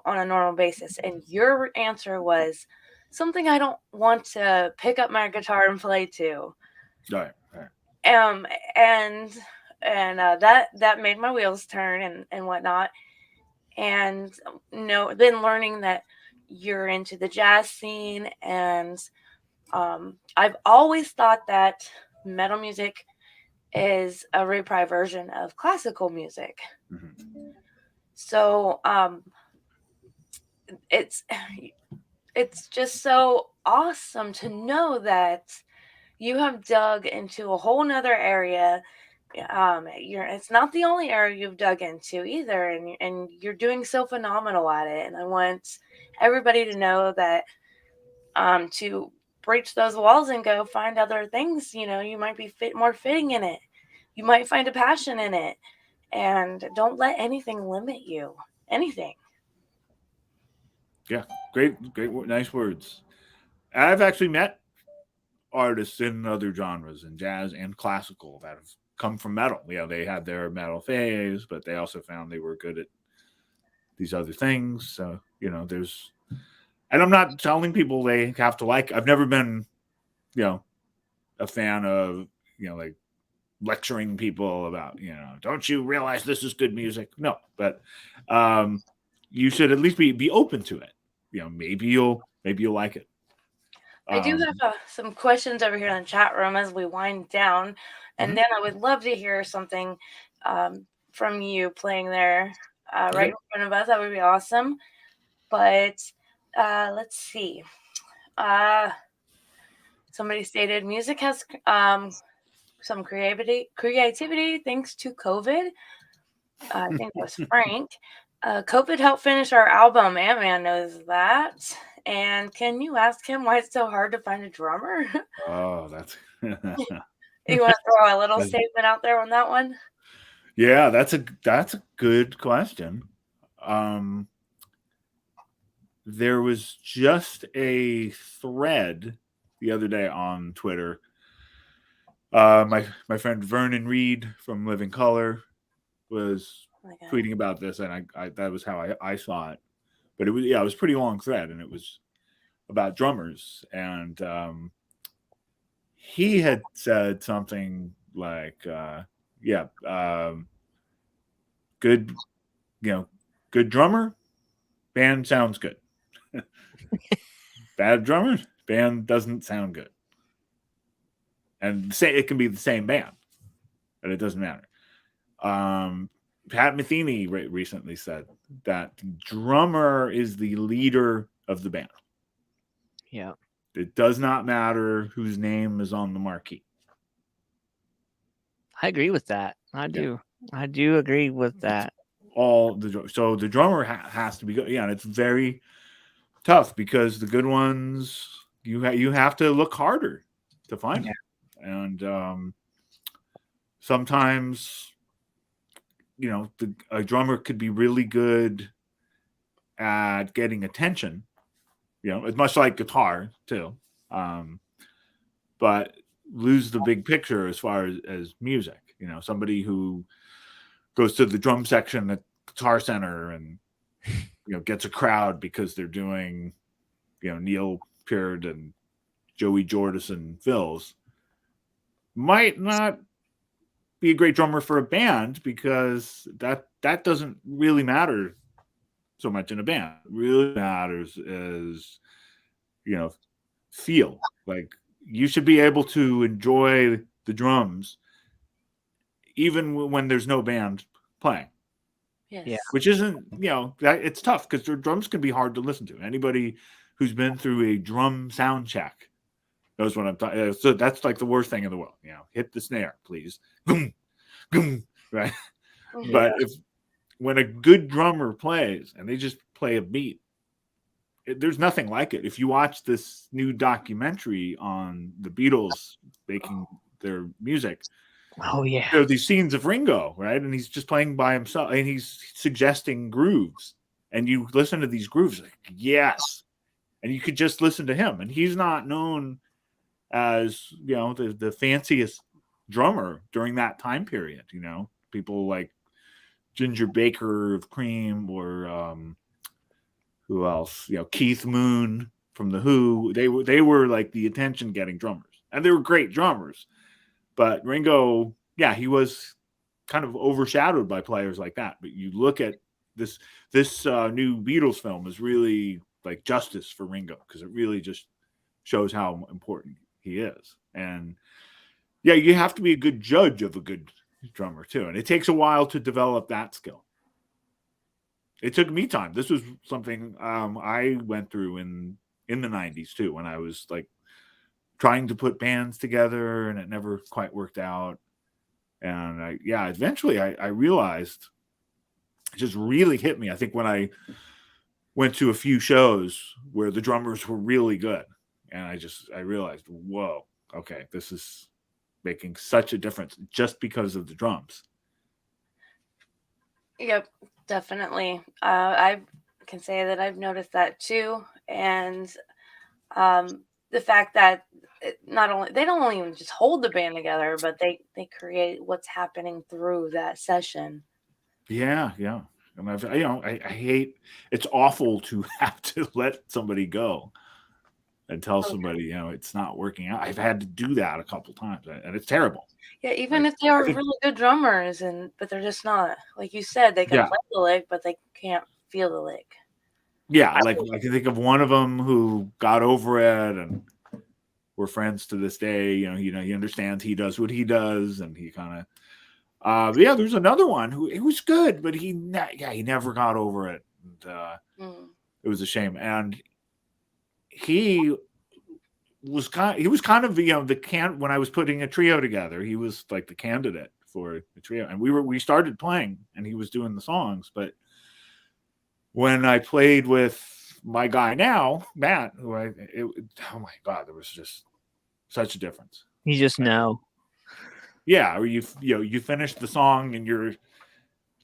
on a normal basis? And your answer was something I don't want to pick up my guitar and play to. Right. And that made my wheels turn and whatnot. And then learning that you're into the jazz scene, and I've always thought that metal music is a reprise version of classical music. Mm-hmm. So it's just so awesome to know that you have dug into a whole nother area. It's not the only area you've dug into either, and you're doing so phenomenal at it. And I want everybody to know that to breach those walls and go find other things. You might be more fitting in it. You might find a passion in it, and don't let anything limit you. Anything. Yeah, great, nice words. I've actually met artists in other genres, in jazz and classical, that have come from metal. They had their metal phase, but they also found they were good at these other things. So, there's, and I'm not telling people they have to like. I've never been, a fan of, like lecturing people about, don't you realize this is good music? No, but you should at least be open to it. Maybe you'll like it. I do have some questions over here in the chat room as we wind down, and then I would love to hear something from you playing there right in front of us. That would be awesome. But let's see. Somebody stated music has some creativity thanks to COVID. I think that was Frank. COVID helped finish our album. Antman knows that. And can you ask him why it's so hard to find a drummer? Oh, that's. You want to throw a little statement out there on that one? Yeah, that's a good question. There was just a thread the other day on Twitter. My friend Vernon Reed from Living Color was tweeting about this, and I that was how I saw it. But it was a pretty long thread, and it was about drummers, and he had said something like, good, good drummer, band sounds good. Bad drummer, band doesn't sound good. And it can be the same band, but it doesn't matter. Pat Metheny recently said that the drummer is the leader of the band. Yeah. It does not matter whose name is on the marquee. I agree with that. I do. I do agree with that. So the drummer has to be good. Yeah, and it's very tough because the good ones you have to look harder to find them. And sometimes, a drummer could be really good at getting attention. It's much like guitar too, but lose the big picture as far as music. Somebody who goes to the drum section at Guitar Center and gets a crowd because they're doing Neil Peart and Joey Jordison fills might not be a great drummer for a band, because that doesn't really matter so much in a band. What really matters is feel. Like, you should be able to enjoy the drums even when there's no band playing. Yes. Yeah. Which isn't, it's tough because their drums can be hard to listen to. Anybody who's been through a drum sound check knows what I'm talking. So that's like the worst thing in the world. Hit the snare, please. Boom, boom, right? Yeah. But when a good drummer plays and they just play a beat, there's nothing like it. If you watch this new documentary on the Beatles making their music, oh yeah, there are these scenes of Ringo, right? And he's just playing by himself, and he's suggesting grooves, and you listen to these grooves, like, yes, and you could just listen to him, and he's not known as the fanciest drummer during that time period. People like Ginger Baker of Cream, or who else? Keith Moon from the Who. They were like the attention-getting drummers, and they were great drummers. But Ringo, he was kind of overshadowed by players like that. But you look at this new Beatles film is really like justice for Ringo, because it really just shows how important he is. And you have to be a good judge of a good drummer too, and it takes a while to develop that skill. it took me time. This was something I went through in the 90s too, when I was like trying to put bands together and it never quite worked out. And eventually I realized, it just really hit me. I think when I went to a few shows where the drummers were really good, and I realized, whoa, okay, this is making such a difference just because of the drums. Yep, definitely. I can say that I've noticed that too, and the fact that not only they don't even just hold the band together, but they create what's happening through that session. Yeah. And I hate, it's awful to have to let somebody go and tell somebody, it's not working out. I've had to do that a couple times, and it's terrible. Yeah, even if they are really good drummers, but they're just not, like you said, they can play the lick, but they can't feel the lick. Yeah, like I can think of one of them who got over it, and we're friends to this day. He understands, he does what he does, and he kind of. There's another one who, it was good, but he never got over it. And, it was a shame, and he was kind of when I was putting a trio together, he was like the candidate for the trio, and we started playing, and he was doing the songs. But when I played with my guy now, Matt, oh my God, there was just such a difference. You just know. Yeah, or you finish the song and your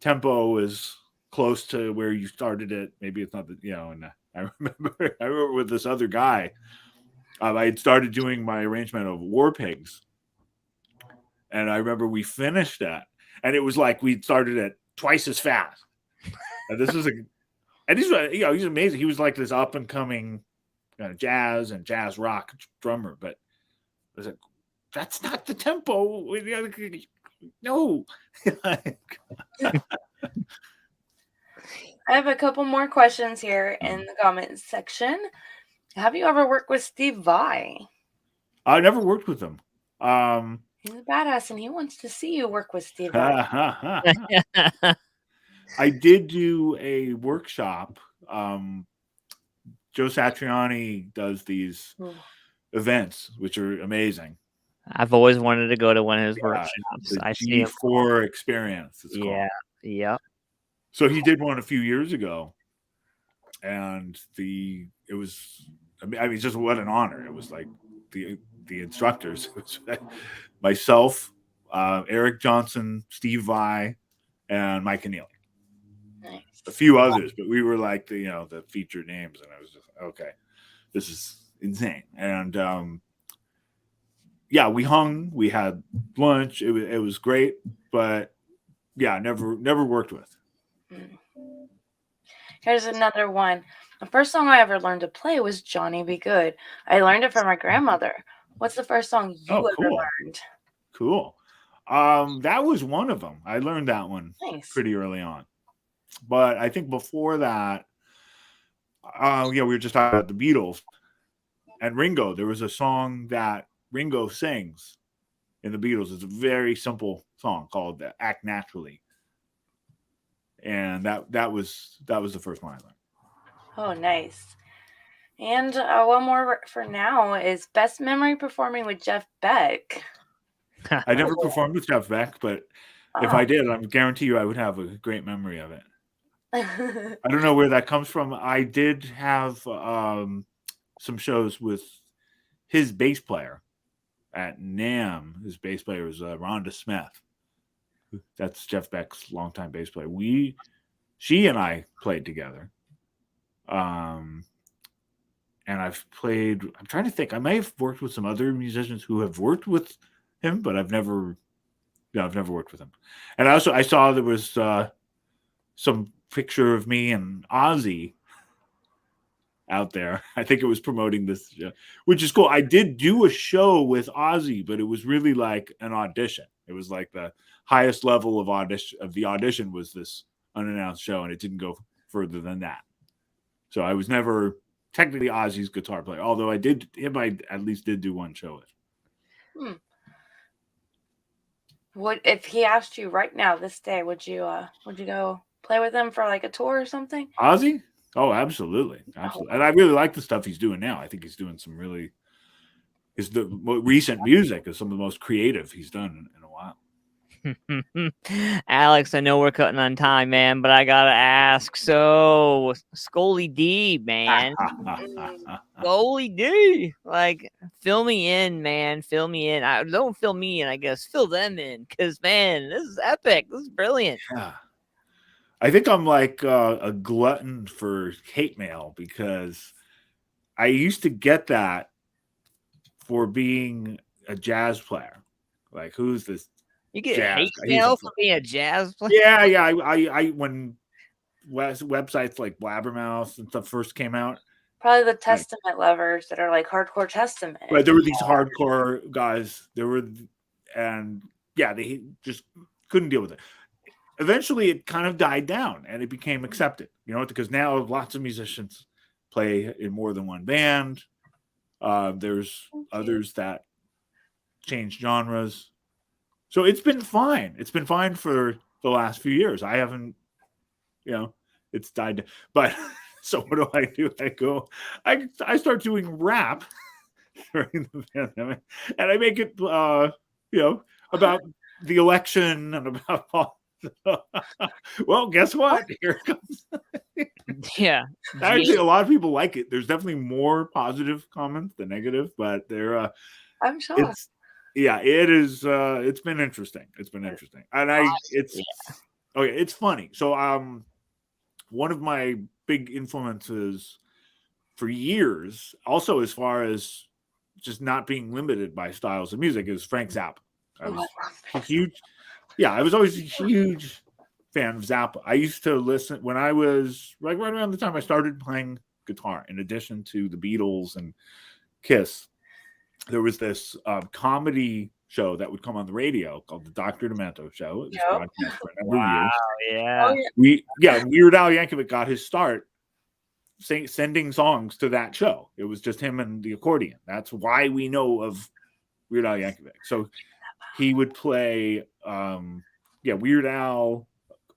tempo is close to where you started it. Maybe it's not and I remember with this other guy, I had started doing my arrangement of War Pigs, and I remember we finished that, and it was like we started it twice as fast. And this was he's amazing. He was like this up and coming jazz and jazz rock drummer, but I was like, that's not the tempo. No. I have a couple more questions here in the comments section. Have you ever worked with Steve Vai? I never worked with him. He's a badass, and he wants to see you work with Steve Vai. I did do a workshop. Joe Satriani does these events, which are amazing. I've always wanted to go to one of his workshops. The I see him. G4 experience. It's Yeah. called. Yep. So he did one a few years ago, and it was, just what an honor. It was like the instructors, it was myself, Eric Johnson, Steve Vai, and Mike Keneally. Nice. A few others, but we were like the featured names, and I was just, okay, this is insane. And we hung, we had lunch, it was great, but never worked with. Here's another one. The first song I ever learned to play was Johnny Be Good. I learned it from my grandmother. What's the first song you ever learned? Cool. That was one of them. I learned that one pretty early on. But I think before that, we were just talking about the Beatles and Ringo. There was a song that Ringo sings in the Beatles. It's a very simple song called Act Naturally. And that was the first one I learned. Oh, nice. And one more for now is best memory performing with Jeff Beck. I never performed with Jeff Beck, but if I did, I guarantee you I would have a great memory of it. I don't know where that comes from. I did have some shows with his bass player at NAMM. His bass player was Rhonda Smith. That's Jeff Beck's longtime bass player. She and I played together. And I've played, I'm trying to think, I may have worked with some other musicians who have worked with him, but I've never worked with him. And I saw there was some picture of me and Ozzy out there. I think it was promoting this, which is cool. I did do a show with Ozzy, but it was really like an audition. It was like the highest level of the audition was this unannounced show, and it didn't go further than that. So I was never technically Ozzy's guitar player, although I at least did do one show with. What if he asked you right now this day? Would you go play with him for like a tour or something? Ozzy? Oh, absolutely. Absolutely. And I really like the stuff he's doing now. I think he's doing some really recent music is some of the most creative he's done in a while. Alex, I know we're cutting on time, man, but I gotta ask. So, Scully D, man, Scully D, like, fill me in, man. Fill me in. Don't fill me in. I guess fill them in, because man, this is epic. This is brilliant. Yeah. I think I'm like a glutton for hate mail because I used to get that for being a jazz player. Like, who's this? You get jazz hate guy? mail for being a jazz player? Yeah. I when websites like Blabbermouth and stuff first came out, Probably the Testament lovers that are like hardcore Testament. but there were these hardcore guys. They just couldn't deal with it. Eventually, it kind of died down and it became accepted. You know, because now lots of musicians play in more than one band. There's others that change genres. So it's been fine. It's been fine for the last few years. I haven't, it's died. But so what do? I start doing rap during the pandemic, and I make it, about the election and about all. Well, guess what? Here it comes. Yeah. Actually, a lot of people like it. There's definitely more positive comments than negative, but they're I'm sure. It is. It's been interesting. And it's funny. So, one of my big influences for years, also as far as just not being limited by styles of music, is Frank Zappa. I was a huge. Yeah, I was always a huge fan of Zappa. I used to listen when I was right around the time I started playing guitar. In addition to the Beatles and Kiss, there was this comedy show that would come on the radio called the Dr. Demento Show. It was broadcast for a number of years. Yeah. Weird Al Yankovic got his start sending songs to that show. It was just him and the accordion. That's why we know of Weird Al Yankovic. So he would play Weird Al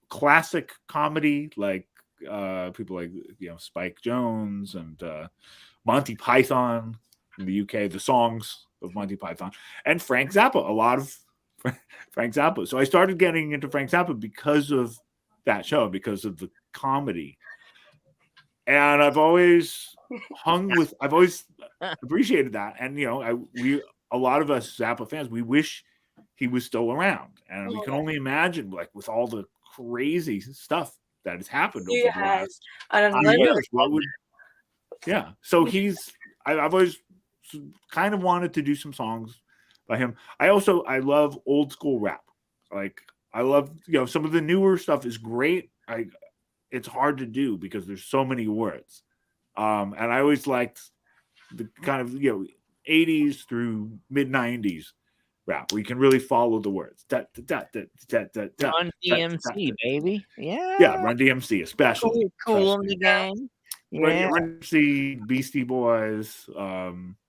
classic comedy like people like Spike Jones and Monty Python in the UK, the songs of Monty Python, and Frank Zappa, a lot of Frank Zappa. So I started getting into Frank Zappa because of that show, because of the comedy. And I've always appreciated that. And a lot of us Zappa fans, we wish he was still around, and we can only imagine, like, with all the crazy stuff that has happened over the last years. So I've always kind of wanted to do some songs by him. I love old school rap. Like, I love some of the newer stuff is great. It's hard to do because there's so many words, and I always liked the kind of 80s through mid 90s rap where you can really follow the words. Run DMC, baby. Yeah, Run DMC, especially. Cool in the game. Yeah. Run DMC, Beastie Boys,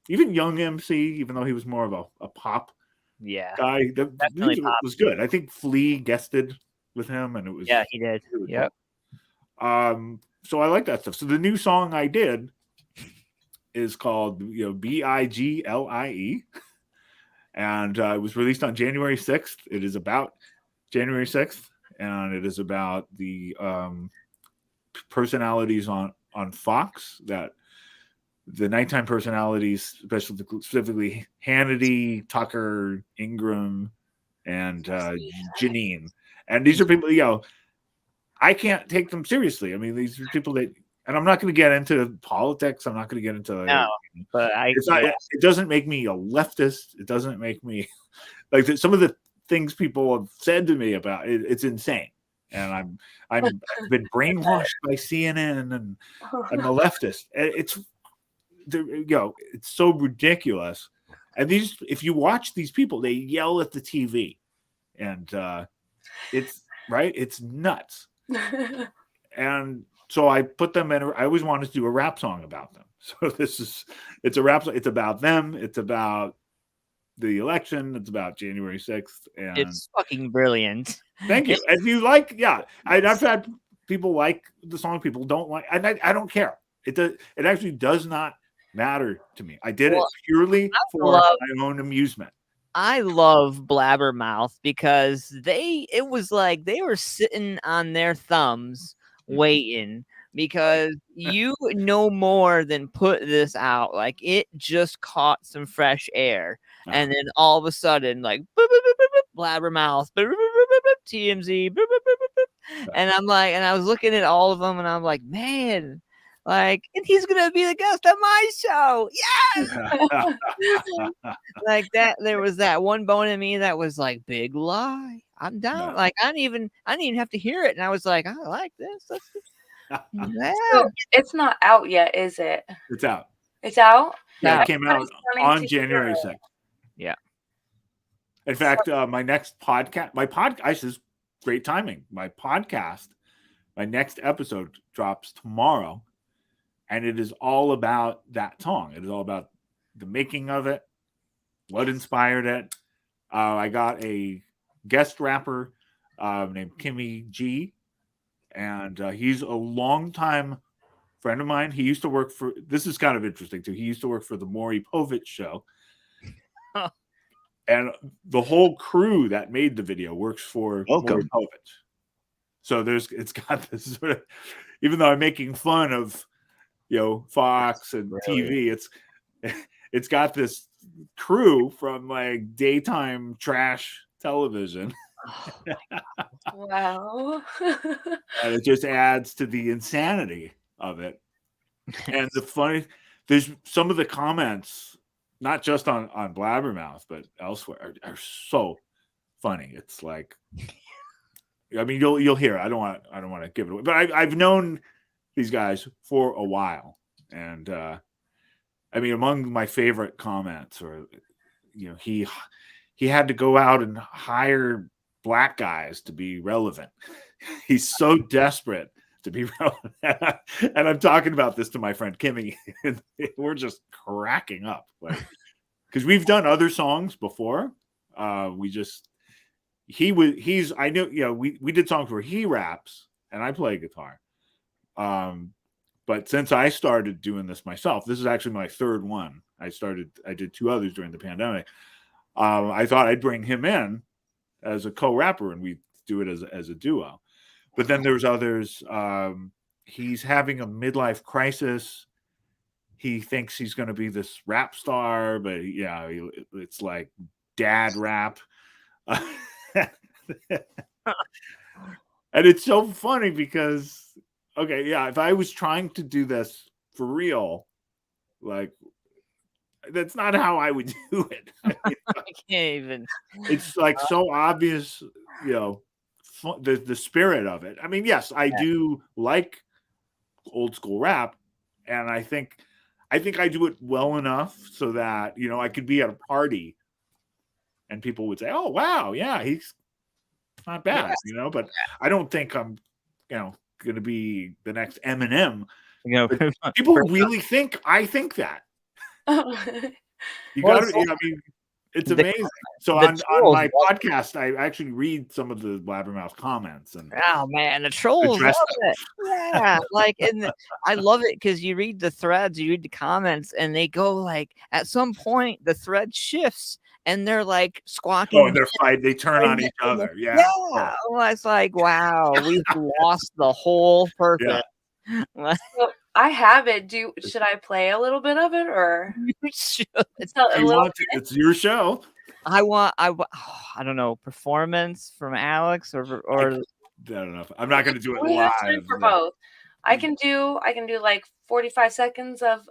even Young MC, even though he was more of a pop guy. The music was good. I think Flea guested with him, and it was he did. Really cool. So I like that stuff. So the new song I did is called Biglie. And it was released on January 6th. It is about January 6th, and it is about the personalities on Fox, that the nighttime personalities, specifically Hannity, Tucker, Ingram, and Janine. And these are people, I can't take them seriously. I mean, these are people that, and I'm not going to get into politics. I'm not going to get into but it doesn't make me a leftist. It doesn't make me like some of the things people have said to me about it. It's insane, and I've been brainwashed by CNN, and I'm a leftist. It's so ridiculous. And if you watch these people, they yell at the TV, and it's nuts. And so I put them in. I always wanted to do a rap song about them. So it's a rap song. It's about them. It's about the election. It's about January 6th. And it's fucking brilliant. Thank you. If you like, I've had People like the song, people don't like. I don't care. It actually does not matter to me. I did it purely for my own amusement. I love Blabbermouth because it was like they were sitting on their thumbs waiting, because you no more than put this out. Like, it just caught some fresh air. And then all of a sudden, like, boop, boop, boop, boop, boop, Blabbermouth, boop, boop, boop, boop, boop, TMZ, boop, boop, boop, boop, boop. And I'm like, and I was looking at all of them, and I'm like, man, like, and he's gonna be the guest on my show. Yes. Like that, there was that one bone in me that was like, big lie. I'm down. Like, I didn't even have to hear it, and I was like, I like this. So it's not out yet, is it? It's out. It's out? Yeah, it came out on January 6th. Yeah. In fact, my next podcast, this is great timing. My next episode drops tomorrow, and it is all about that song. It is all about the making of it, what inspired it. I got a guest rapper named Kimmy G, and he's a longtime friend of mine. He used to work for, this is kind of interesting too, he used to work for the Maury Povich show. And the whole crew that made the video works for Maury Povich. So it's got this sort of, even though I'm making fun of, Fox and TV, it's got this crew from like daytime trash television. Wow. And it just adds to the insanity of it. And there's some of the comments, not just on Blabbermouth, but elsewhere, are so funny. It's like, I mean, you'll hear it. I don't want to give it away, but I've known these guys for a while, and I mean, among my favorite comments, or he had to go out and hire black guys to be relevant. He's so desperate to be relevant. And I'm talking about this to my friend Kimmy, and we're just cracking up, like, because we've done other songs before. We did songs where he raps and I play guitar. But since I started doing this myself, this is actually my third one. I did two others during the pandemic. I thought I'd bring him in as a co-rapper and we do it as a duo. But then there's others. He's having a midlife crisis. He thinks he's going to be this rap star, but it's like dad rap. And it's so funny because, if I was trying to do this for real, like, that's not how I would do it. I can't even. It's like so obvious, the spirit of it. I mean, yes, I do like old school rap, and I think I do it well enough so that I could be at a party and people would say, "Oh, wow, yeah, he's not bad," But I don't think I'm, going to be the next Eminem. People really think I think that. You got to. I mean, it's amazing. So on my podcast, I actually read some of the Blabbermouth comments, and oh man, the trolls love it. Yeah, like, and I love it because you read the threads, you read the comments, and they go like, at some point the thread shifts and they're like squawking. Oh, and they're fighting. They turn on each other. Yeah. Yeah. Well, it's like, wow, we've lost the whole purpose. Yeah. Well, I have it. Should I play a little bit of it, or you should? It's your show. I don't know, performance from Alex or I don't know. I'm not going to do it live. For both, I can do like 45 seconds of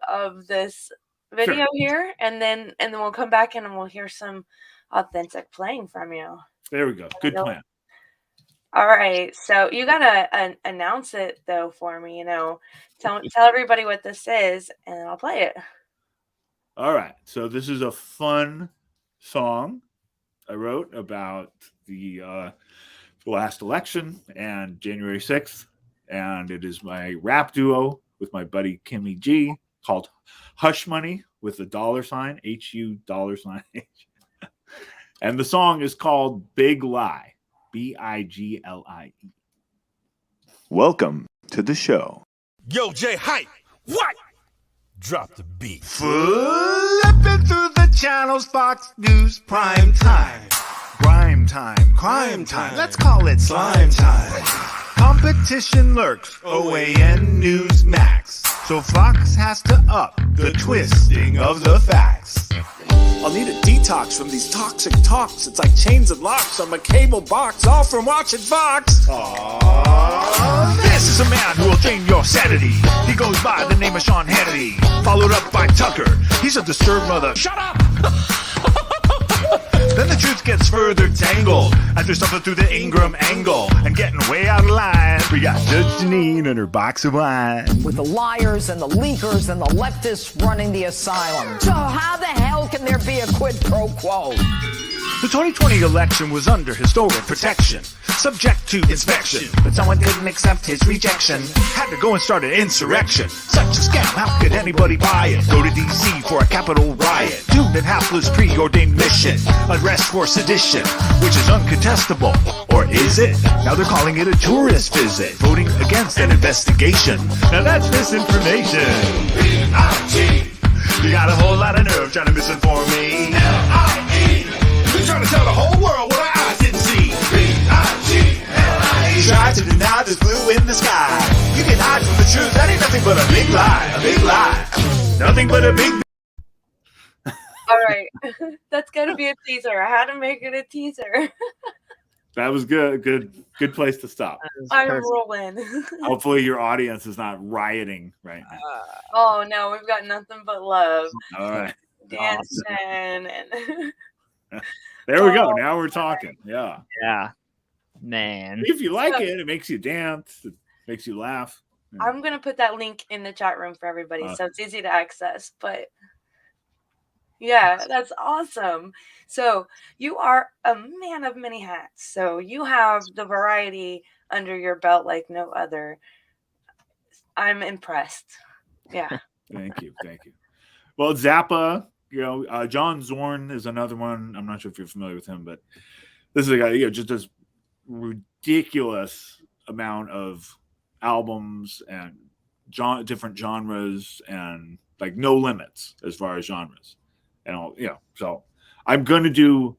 this video here, and then we'll come back and we'll hear some authentic playing from you. There we go. Good plan. All right, so you gotta announce it though for me. Tell everybody what this is, and I'll play it. All right, so this is a fun song I wrote about the last election and January 6th, and it is my rap duo with my buddy Kimmy G called Hush Money with the $, HU $. And the song is called Big Lie, BIGLIE. Welcome to the show. Yo, Jay, hype. What? Drop the beat. Flipping through the channels, Fox News prime time. Grime time, crime time, let's call it slime time. Competition lurks, OAN News Max. So Fox has to up the twisting of the facts. I'll need a detox from these toxic talks. It's like chains and locks on my cable box, all from watching Fox. This is a man who will drain your sanity. He goes by the name of Sean Hannity, followed up by Tucker. He's a disturbed mother. Shut up! Then the truth gets further tangled as they're stuffing through the Ingram angle and getting way out of line. We got Judge Janine and her box of wine. With the liars and the leakers and the leftists running the asylum. So how the hell can there be a quid pro quo? The 2020 election was under historic protection, subject to inspection. But someone couldn't accept his rejection, had to go and start an insurrection. Such a scam, how could anybody buy it? Go to DC for a Capitol riot. Doomed and hapless preordained mission, arrest for sedition, which is uncontestable. Or is it? Now they're calling it a tourist visit, voting against an investigation. Now that's misinformation. B-I-G. You got a whole lot of nerve trying to misinform me. L-I-E. You're trying to tell the whole world what our eyes didn't see. B-I-G-L-I-E. Try to deny there's blue in the sky. You can hide from the truth, that ain't nothing but a big lie. A big lie. Nothing but a big... All right. That's going to be a teaser. I had to make it a teaser. That was good. Good place to stop. I'm rolling. Hopefully your audience is not rioting right now. Oh, no. We've got nothing but love. All right. Dancing and... There we go. Now we're talking. Yeah. Yeah. Man. If you like it makes you dance. It makes you laugh. I'm going to put that link in the chat room for everybody, so it's easy to access. But yeah, that's awesome. So you are a man of many hats. So you have the variety under your belt like no other. I'm impressed. Yeah. Thank you. Well, Zappa, John Zorn is another one. I'm not sure if you're familiar with him, but this is a guy, just this ridiculous amount of albums and different genres and like no limits as far as genres and all. So I'm going to do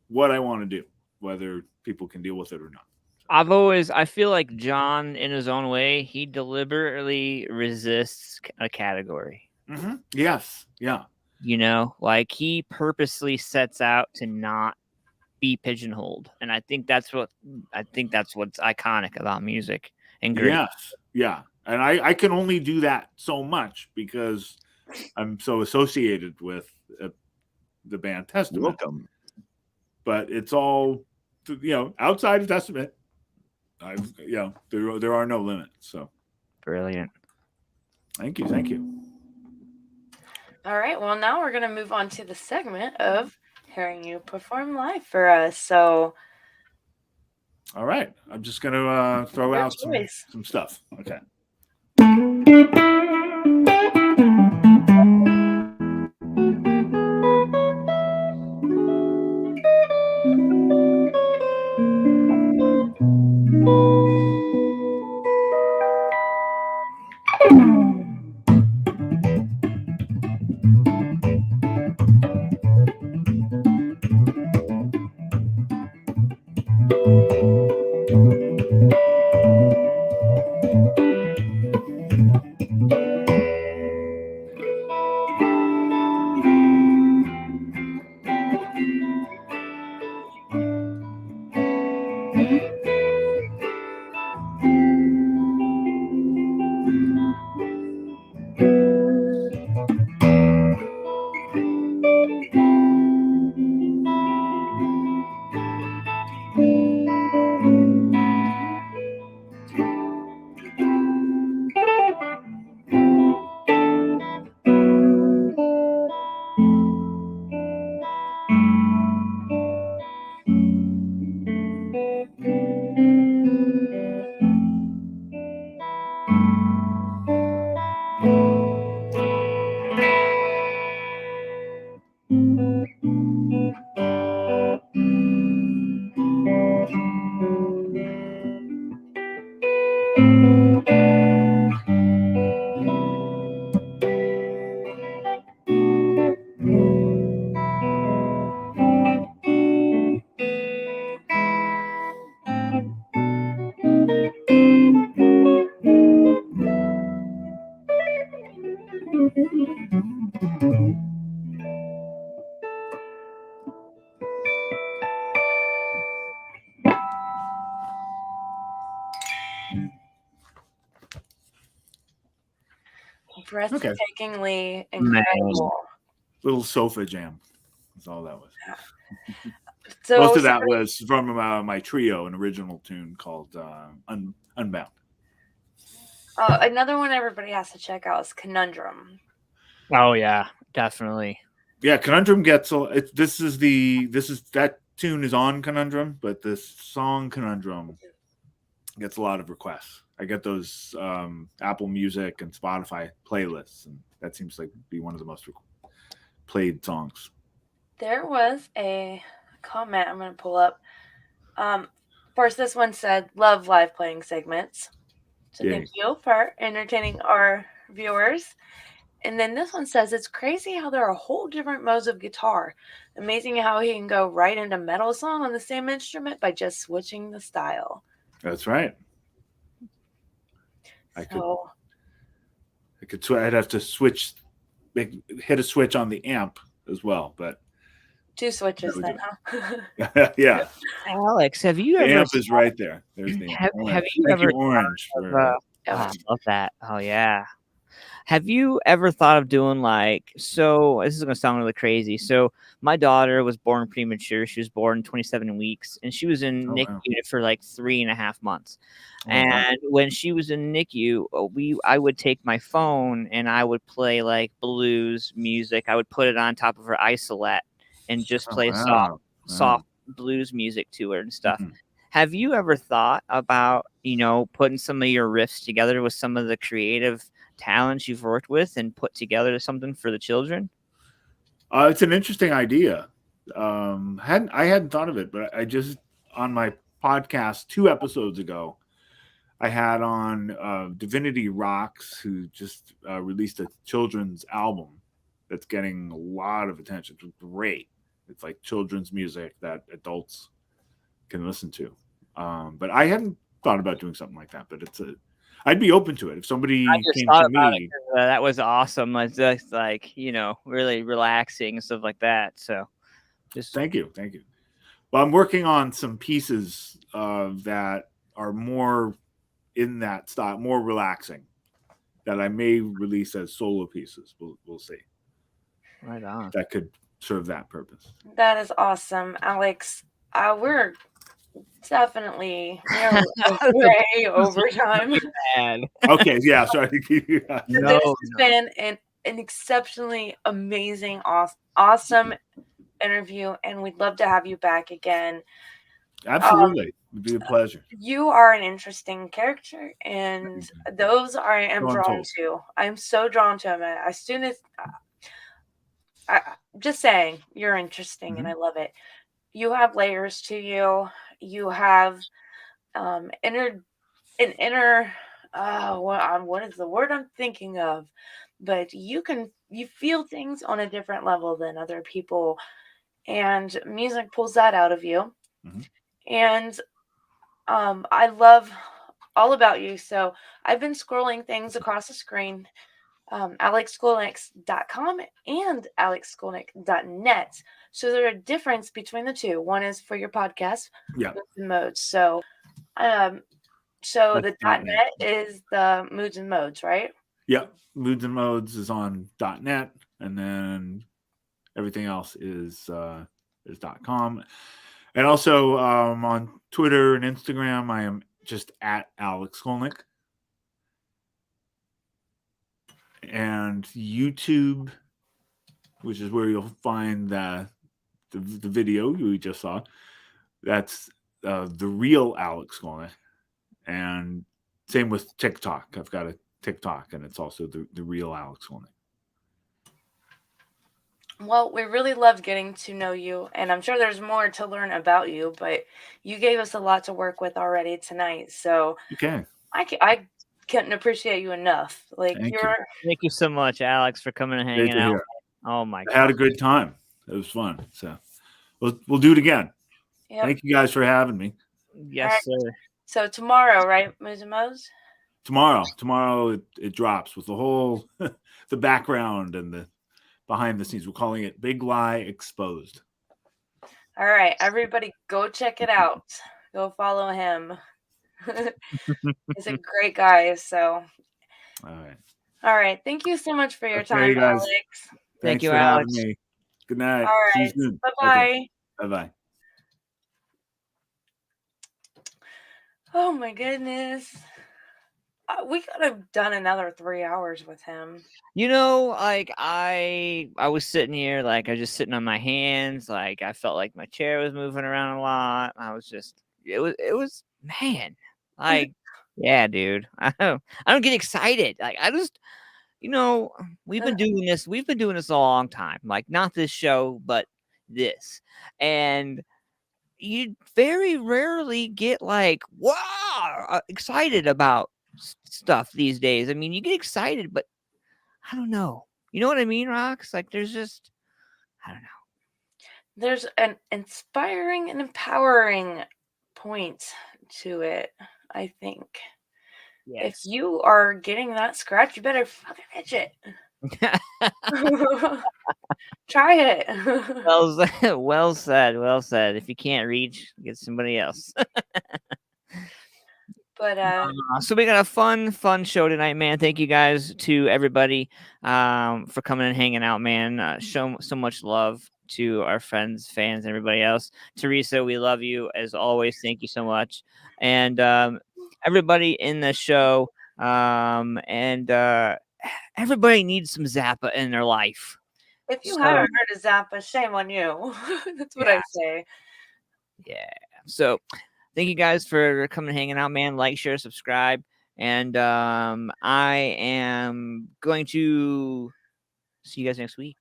what I want to do, whether people can deal with it or not. I feel like John, in his own way, he deliberately resists a category. Mm-hmm. Yes. Yeah. Like he purposely sets out to not be pigeonholed. And I think that's what's iconic about music and great. Yes. Yeah. And I can only do that so much because I'm so associated with the band Testament. Welcome. But it's all, outside of Testament, there are no limits. So brilliant. Thank you. All right. Well, now we're going to move on to the segment of hearing you perform live for us. So, all right. I'm just going to throw out some stuff. Okay. breathtakingly incredible. Little sofa jam. That's all that was. So Most of that was from my trio, an original tune called Unbound. Another one everybody has to check out is Conundrum. Oh yeah, definitely. Yeah, Conundrum gets that tune is on Conundrum, but this song Conundrum gets a lot of requests. I get those Apple Music and Spotify playlists, and that seems like be one of the most played songs. There was a comment I'm going to pull up. Of course, this one said, "Love live playing segments." So Yay. thank you for entertaining our viewers. And then this one says, "It's crazy how there are whole different modes of guitar. Amazing how he can go right into metal song on the same instrument by just switching the style." That's right. I'd have to hit a switch on the amp as well, but 2 switches then, huh? Yeah. Alex, have you the ever? amp is right there. There's the amp. Have you Thank ever? you, Orange. I love that. Oh yeah. Have you ever thought of doing so this is going to sound really crazy. So my daughter was born premature. She was born 27 weeks and she was in NICU for 3.5 months. And when she was in NICU, I would take my phone and I would play blues music. I would put it on top of her isolette and just play soft blues music to her and stuff. Mm-hmm. Have you ever thought about, putting some of your riffs together with some of the creative talents you've worked with and put together something for the children? It's an interesting idea. I hadn't thought of it, but I just, on my podcast 2 episodes ago, I had on Divinity Rocks, who just released a children's album that's getting a lot of attention. It's great. It's like children's music that adults can listen to. But I hadn't thought about doing something like that, but I'd be open to it if somebody came to me. That was awesome. It's just really relaxing and stuff like that. So just thank you. Well, I'm working on some pieces that are more in that style, more relaxing, that I may release as solo pieces. We'll see. Right on. That could serve that purpose. That is awesome, Alex. We're definitely way over time. Okay, yeah, sorry. This has been an exceptionally amazing, awesome interview, and we'd love to have you back again. Absolutely. It'd be a pleasure. You are an interesting character, and those I am drawn to. I'm so drawn to him. As soon as just saying, you're interesting, and I love it. You have layers to you. You have what is the word I'm thinking of? But you feel things on a different level than other people, and music pulls that out of you. Mm-hmm. And I love all about you. So I've been scrolling things across the screen, alexskolnick.com and alexskolnick.net. So there's a difference between the two. One is for your podcast, Moods and Modes. So the .net is the Moods and Modes, right? Yep. Moods and Modes is on .net, and then everything else is .com. And also on Twitter and Instagram, I am just at Alex Skolnick. And YouTube, which is where you'll find the video we just saw. That's the real Alex Skolnick. And same with TikTok. I've got a TikTok, and it's also the real Alex Skolnick. Well, we really loved getting to know you, and I'm sure there's more to learn about you, but you gave us a lot to work with already tonight. So I couldn't appreciate you enough. Thank you so much, Alex, for coming and hanging out. Here. Oh my God. I had a good time. It was fun. So we'll do it again. Yep. Thank you guys for having me. Yes, sir. So tomorrow, right, Moods and Modes? Tomorrow it drops with the whole the background and the behind the scenes. We're calling it Big Lie Exposed. All right, everybody go check it out. Go follow him. He's a great guy. So all right. All right. Thank you so much for your Okay, time, guys. Alex. Thank Thanks you, for Alex. having me. Good night. All See you right. soon. Bye-bye. Okay. Bye-bye. Oh my goodness. We could have done another 3 hours with him. You know, like I was sitting here, like I was just sitting on my hands, like I felt like my chair was moving around a lot. I was just, it was, man, like, yeah, dude. I don't get excited. Like I just, you know, we've been doing this a long time. Like not this show, but this, and you very rarely get like wow excited about stuff these days. I mean, you get excited, but I don't know. You know what I mean, Rox? Like there's just I don't know. There's an inspiring and empowering point to it, I think. Yes. If you are getting that scratch, you better fucking itch it. Try it. Well said. Well said. If you can't reach, get somebody else. But So we got a fun show tonight, man. Thank you guys to everybody for coming and hanging out, man. Show so much love to our friends, fans, and everybody else. Teresa, we love you as always. Thank you so much. And everybody in the show, and everybody needs some Zappa in their life. if you haven't heard of Zappa, shame on you. That's what I say. Yeah. So thank you guys for coming and hanging out, man. Like, share, subscribe. And I am going to see you guys next week.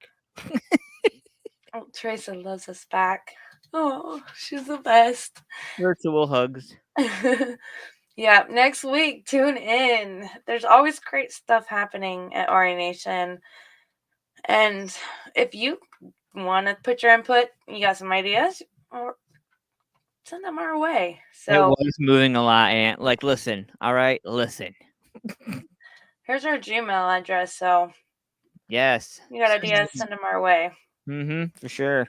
Oh, Teresa loves us back. Oh, she's the best. Virtual hugs. Yeah, next week, tune in. There's always great stuff happening at RA Nation. And if you want to put your input, you got some ideas, or send them our way. It So was moving a lot, and like, listen, all right, listen. here's our Gmail address. So Yes. you got ideas, send them our way. For sure.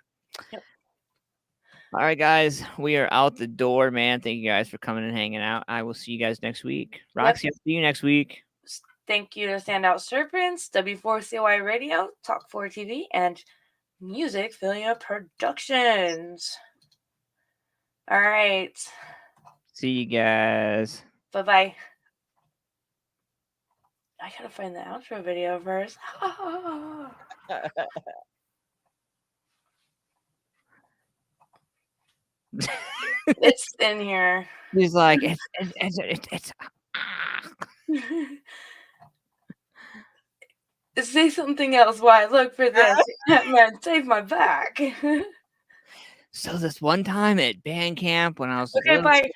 Yep. All right, guys, we are out the door, man. Thank you guys for coming and hanging out. I will see you guys next week. Roxy, I'll see you next week. Thank you to Standout Serpents, W4CY Radio, Talk 4 TV, and Music Familia Productions. All right. See you guys. Bye-bye. I gotta find the outro video first. It's in here. He's like, it's Say something else while I look for this. Man, save my back. So this one time at band camp when I was Okay, bye.